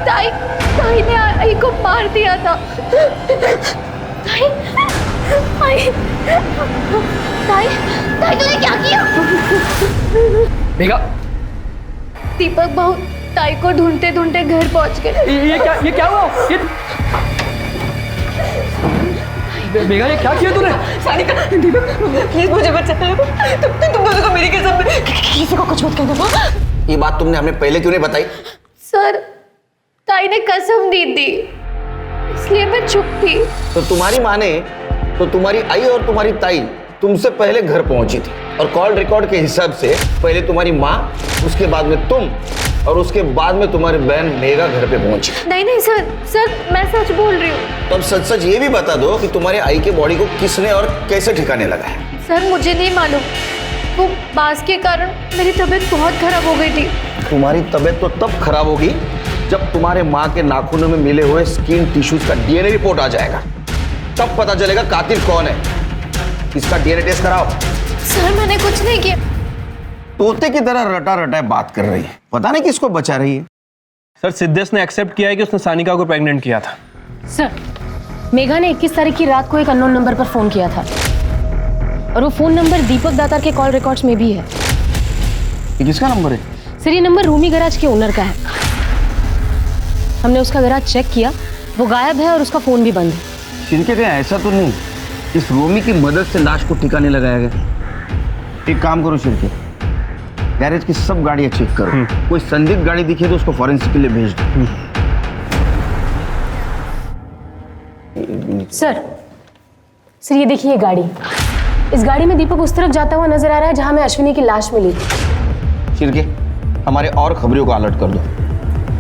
ताई ने आई को मार दिया था। ताई तूने क्या किया? मेघा, दीपक भाऊ ताई को ढूंढते ढूंढते घर पहुंच गए। ये क्या हुआ? मेघा, ये क्या किया तूने? सानिका, दीपक प्लीज मुझे बचा लो। तुम दोनों को मेरी कसम, किसी को कुछ मत कहना। ये बात तुमने हमें पहले क्यों नहीं बताई? सर, ताई ने कसम दी थी, इसलिए मैं चुप थी। तो तुम्हारी माँ ने, तो तुम्हारी आई और तुम्हारी ताई तुमसे पहले घर पहुंची थी, और कॉल रिकॉर्ड के हिसाब से पहले तुम्हारी माँ, उसके बाद में तुम, और उसके बाद में तुम्हारी बहन मेघा घर पे पहुंची। नहीं सर, मैं सच बोल रही हूँ। तो अब सच सच ये भी बता दो कि तुम्हारे आई के बॉडी को किसने और कैसे ठिकाने लगा है। सर मुझे नहीं मालूम, वो बास के कारण मेरी तबीयत बहुत खराब हो गई थी। तुम्हारी तबीयत तो तब खराब होगी जब तुम्हारे माँ के नाखूनों में मिले हुए स्किन टिश्यूज का डीएनए रिपोर्ट आ जाएगा, तब पता चलेगा कातिल कौन है। इसका डीएनए टेस्ट कराओ। सर मैंने कुछ नहीं किया। तोते की तरह रटा रटा बात कर रही है, पता नहीं किसको बचा रही है। सर सिद्धेश ने एक्सेप्ट किया है कि उसने सानिका को प्रेग्नेंट किया था। सर, मेघा ने 21 तारीख की रात को एक अननोन नंबर पर फोन किया था, और वो फोन नंबर दीपक दातार के कॉल रिकॉर्ड्स में भी है। ये किसका नंबर है? सर ये नंबर रूमी गैराज के ओनर का है। हमने उसका गैराज चेक किया, वो गायब है और उसका फ़ोन भी बंद है। शिरके क्या ऐसा तो नहीं इस रोमी की मदद से लाश को ठिकाने लगाया गया? एक काम करो शिरके, गैरेज की सब गाड़ियां चेक करो, कोई संदिग्ध गाड़ी दिखे तो उसको फॉरेंसिक के लिए भेज दो। सर ये देखिए ये गाड़ी, इस गाड़ी में दीपक उस तरफ जाता हुआ नजर आ रहा है जहां में अश्विनी की लाश मिली। शिरके हमारे और खबरियों को अलर्ट कर दो,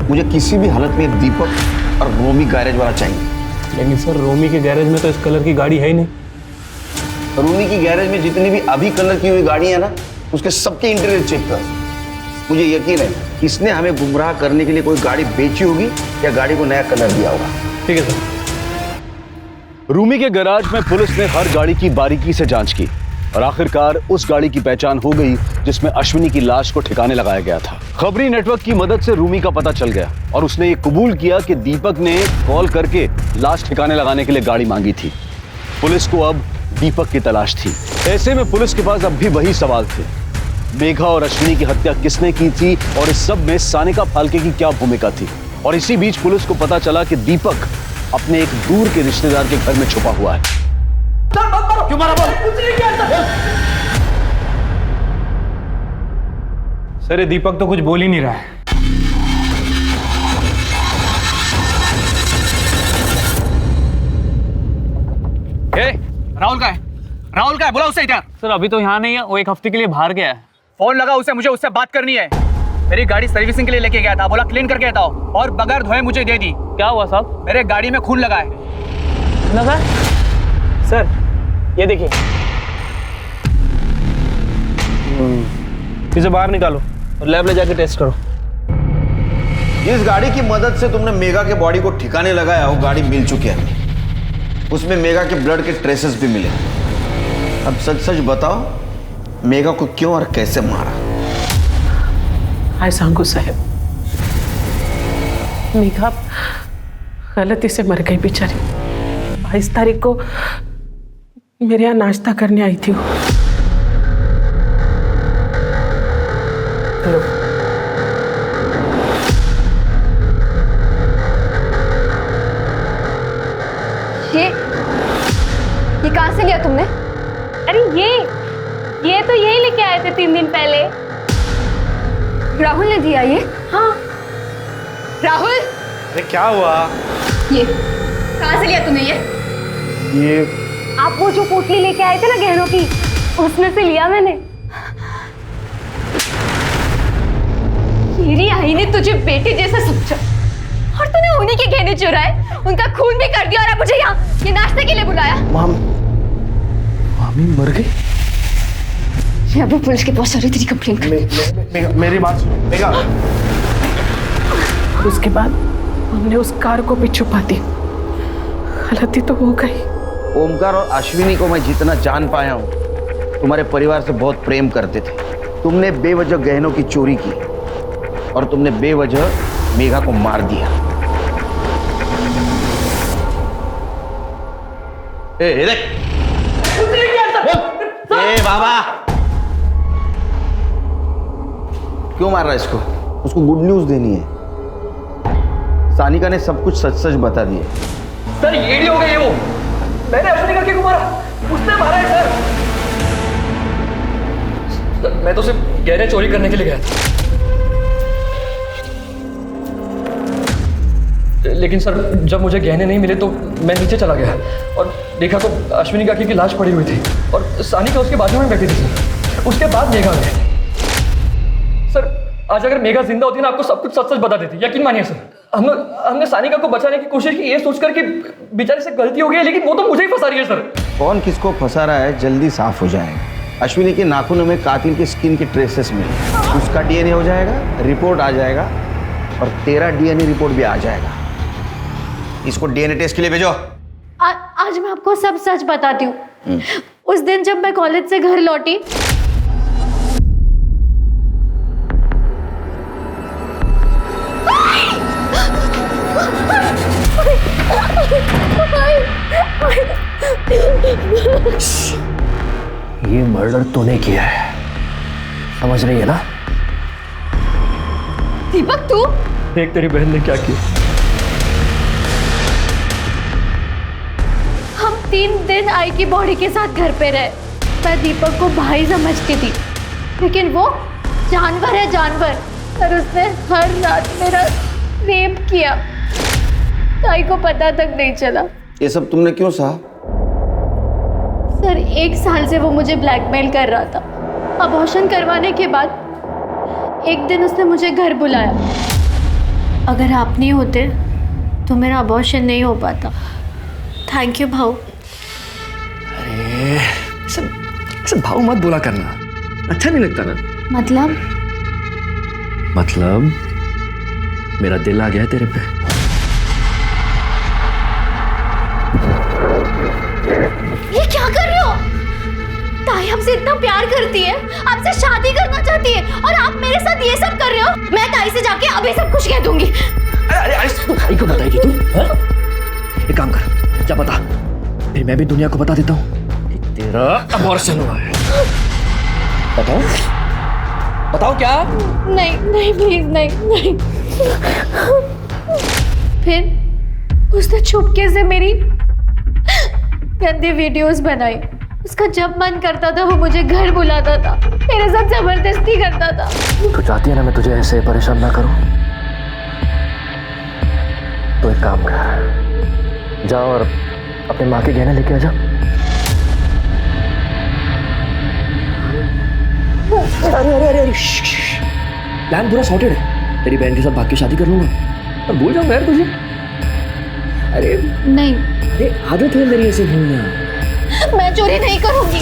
मुझे किसी भी हालत में दीपक और रोमी गैरेज वाला चाहिए। लेकिन सर रोमी के गैरेज में तो इस कलर की गाड़ी है ही नहीं। रोमी की गैरेज में जितनी भी अभी कलर की हुई गाड़ी है ना, उसके सबके इंटीरियर चेक कर। मुझे यकीन है इसने हमें गुमराह करने के लिए कोई गाड़ी बेची होगी या गाड़ी को नया कलर दिया होगा। ठीक है सर। रूमी के गैराज में पुलिस ने हर गाड़ी की बारीकी से जांच की और आखिरकार उस गाड़ी की पहचान हो गई जिसमें अश्विनी की लाश को ठिकाने लगाया गया था। खबरी नेटवर्क की मदद से रूमी का पता चल गया और उसने ये कबूल किया कि दीपक ने कॉल करके लाश ठिकाने लगाने के लिए गाड़ी मांगी थी। पुलिस को अब दीपक की तलाश थी। ऐसे में पुलिस के पास अब भी वही सवाल थे, मेघा और अश्विनी की हत्या किसने की थी और इस सब में सानिका फाल्के की क्या भूमिका थी। और इसी बीच पुलिस को पता चला कि दीपक अपने एक दूर के रिश्तेदार के घर में छुपा हुआ है। क्यों मारा? कुछ नहीं किया सर ये दीपक तो कुछ बोल ही नहीं रहा है। राहुल का है? राहुल का है? बोला उसे इधर। सर अभी तो यहाँ नहीं है, वो एक हफ्ते के लिए बाहर गया है। फोन लगा उसे, मुझे उससे बात करनी है। मेरी गाड़ी सर्विसिंग के लिए लेके गया था, बोला क्लीन करके आता हूँ और बगैर धोए मुझे दे दी। क्या हुआ साहब? मेरे गाड़ी में खून लगा है। लगा? सर ये देखिए। इसे बाहर निकालो और लैब ले जाके टेस्ट करो। जिस गाड़ी की मदद से तुमने मेघा के बॉडी को ठिकाने लगाया वो गाड़ी मिल चुकी है, उसमें मेघा के ब्लड के ट्रेसेस भी मिले। अब सच सच बताओ मेघा को क्यों और कैसे मारा? हाय सांगू साहब, मेघा गलती से मर गई बेचारी। 22 तारीख को मेरे यहाँ नाश्ता करने आई थी वो। हेलो। ये कहाँ से लिया तुमने? अरे ये तो यही लेके आए थे 3 दिन पहले। राहुल ने दिया ये? हाँ। राहुल अरे क्या हुआ? ये कहाँ से लिया तूने ये? आप वो जो पोटली लेके आए थे ना गहनों की, उसमें से लिया मैंने। मेरी आई ने तुझे बेटे जैसा समझा और तूने उन्हीं के गहने चुराए, उनका खून भी कर दिया और अब मुझे यहाँ ये नाश्ते के लिए बुलाया। मामी मर गई? मैं अभी पुलिस के पास आ रही, तेरी कंप्लेन कर। मेरी बात सुनो मेघा। उसके बाद हमने उस कार को भी छुपा दी। गलती तो हो गई। ओमकार और अश्विनी को मैं जितना जान पाया हूं, तुम्हारे परिवार से बहुत प्रेम करते थे। तुमने बेवजह गहनों की चोरी की और तुमने बेवजह मेघा को मार दिया। देख बाबा, क्यों मार रहा है इसको? उसको गुड न्यूज देनी है। सानिका ने सब कुछ सच सच बता दिया। सर ये हो गई है वो। मैंने अश्विनी करके को मारा, उसने मारा है सर। मैं तो सिर्फ गहने चोरी करने के लिए गया था। लेकिन सर जब मुझे गहने नहीं मिले तो मैं नीचे चला गया और देखा तो अश्विनी काकी की लाश पड़ी हुई थी और सानिका उसके बाजू में बैठी थी। उसके बाद मेघा गए। सर आज अगर मेघा जिंदा होती ना, आपको सब कुछ सच सच बता देती, यकीन मानिए सर। हमने सानिका को बचाने की कोशिश की, ये सोचकर कि बेचारे से गलती हो गई है, लेकिन वो तो मुझे ही फंसा रही है सर। कौन किसको फंसा रहा है जल्दी साफ हो जाएगा। अश्विनी के नाखूनों में कातिल के स्किन के ट्रेसेस मिले, उसका डीएनए हो जाएगा, रिपोर्ट आ जाएगा और तेरा डीएनए रिपोर्ट भी आ जाएगा। इसको डीएनए टेस्ट के लिए भेजो। आज मैं आपको सब सच बताती हूँ। उस दिन जब मैं कॉलेज से घर लौटी, ये मर्डर तूने किया है, समझ रही है ना? दीपक तू? देख तेरी बहन ने क्या किया। 3 दिन आई की बॉडी के साथ घर पे रहे। मैं दीपक को भाई समझती थी, लेकिन वो जानवर है, जानवर। और उसने हर रात मेरा रेप किया, ताई को पता तक नहीं चला। ये सब तुमने क्यों सहा? सर 1 साल से वो मुझे ब्लैकमेल कर रहा था। अबॉर्शन करवाने के बाद एक दिन उसने मुझे घर बुलाया। अगर आप नहीं होते तो मेरा अबॉर्शन नहीं हो पाता। थैंक यू भाऊ। अरे सब भाव मत बोला करना, अच्छा नहीं लगता ना। मतलब मेरा दिल आ गया है तेरे पे। ये क्या कर रहे हो? ताई हमसे इतना प्यार करती है, आपसे शादी करना चाहती है, और आप मेरे साथ ये सब कर रहे हो। मैं ताई से जाके अभी सब कुछ कह दूंगी। अरे तू ताई को बताएगी तू? एक काम कर, क्या पता फिर मैं भी दुनिया को बता देता हूँ कि तेरा अबॉर्शन हुआ है। बताओ क्या? नहीं प्लीज नहीं। फिर उसने चुपके से मेरी गंदी वीडियोस बनाई। उसका जब मन करता था वो मुझे घर बुलाता था, मेरे साथ जबरदस्ती करता था। तू चाहती है ना मैं तुझे ऐसे परेशान ना करूं? तो एक काम कर, जा और अपने माँ के गहने लेके आ जा। अरे प्लान पूरा सॉर्टेड है। तेरी बहन के साथ भाग के शादी कर लूंगा और भूल जाऊंगा यार तुझे। अरे नहीं, अरे आदत है मेरी ऐसे भूलना। मैं चोरी नहीं करूंगी।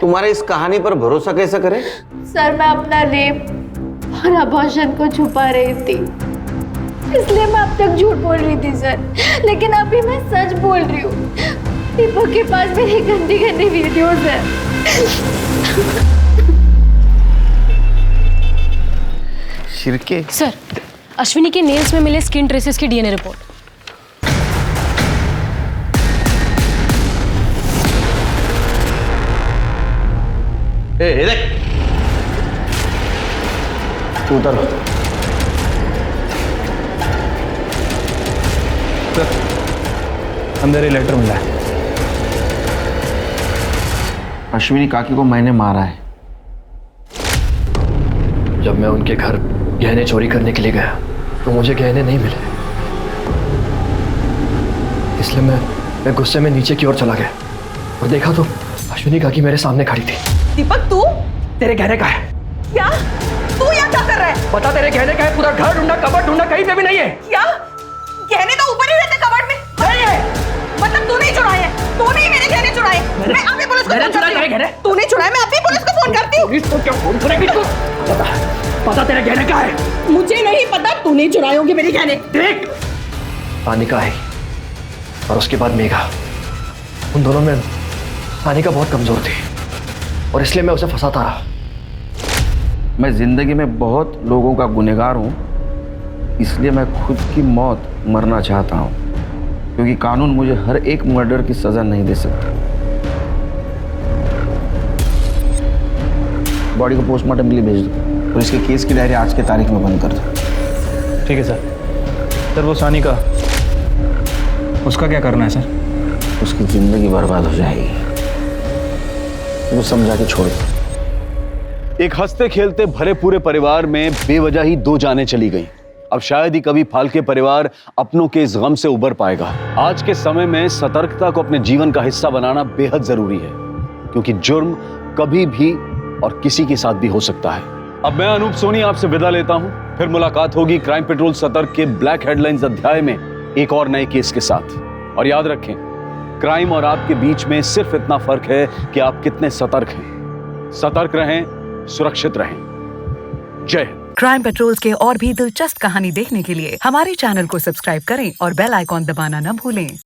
तुम्हारे इस कहानी पर भरोसा कैसे करें? सर मैं अपना रेप और अबॉर्शन को छुपा रही थी, इसलिए मैं अब तक झूठ बोल रही थी सर। लेकिन अभी मैं सच बोल रही हूँ। दीपक के पास मेरी गंदी गंदी वीडियोस है। शिरके सर, अश्विनी के नेल्स में मिले स्किन ट्रेसेस की डीएनए रिपोर्ट। देख उतर। अंदर ये लेटर मिला है। अश्विनी काकी को मैंने मारा है। जब मैं उनके घर गहने चोरी करने के लिए गया तो मुझे गहने नहीं मिले, इसलिए मैं गुस्से में नीचे की ओर चला गया और देखा तो अश्विनी काकी मेरे सामने खड़ी थी। दीपक तू? तेरे गहने का है क्या? तू यहाँ क्या कर रहा है? बता, तेरे गहने का है? पूरा घर ढूंढा, कबर्ड ढूंढा, कहीं पे भी नहीं है। क्या? गहने तो ऊपर ही रहते कबर्ड में। नहीं है। मतलब तू नहीं चुराए हैं? तूने ही मेरे गहने चुराए। मैं अभी पुलिस को फोन करती हूँ। तूने चुराए, मैं अभी पुलिस को फोन करती हूँ। पुलिस को क्या फोन करेगी तू? पता तेरे गहने का है? मुझे नहीं पता, तू नहीं चुराए होंगे मेरे गहने। देख, सानिका आई और उसके बाद मेघा, उन दोनों में सानिका बहुत कमजोर थी और इसलिए मैं उसे फंसाता रहा। मैं जिंदगी में बहुत लोगों का गुनहगार हूँ, इसलिए मैं खुद की मौत मरना चाहता हूँ, क्योंकि कानून मुझे हर एक मर्डर की सजा नहीं दे सकता। बॉडी को पोस्टमार्टम के लिए भेज दो और इसके केस की डायरी आज के तारीख में बंद कर दो। ठीक है सर। सर वो सानिका, उसका क्या करना है सर? उसकी जिंदगी बर्बाद हो जाएगी, वो समझा के छोड़ दो। एक हंसते खेलते भरे पूरे परिवार में बेवजह ही 2 जानें चली गईं। अब शायद ही कभी फाल्के परिवार अपनों के इस गम से उबर पाएगा। आज के समय में सतर्कता को अपने जीवन का हिस्सा बनाना बेहद जरूरी है, क्योंकि जुर्म कभी भी और किसी के साथ भी हो सकता है। अब मैं अनूप सोनी आपसे विदा लेता हूं। फिर मुलाकात होगी क्राइम पेट्रोल सतर्क के ब्लैक हेडलाइंस अध्याय में एक और नए केस के साथ। और याद रखें, क्राइम और आपके बीच में सिर्फ इतना फर्क है कि आप कितने सतर्क हैं। सतर्क रहें, सुरक्षित रहें। जय हिंद। क्राइम पेट्रोल्स के और भी दिलचस्प कहानी देखने के लिए हमारे चैनल को सब्सक्राइब करें और बेल आइकॉन दबाना न भूलें।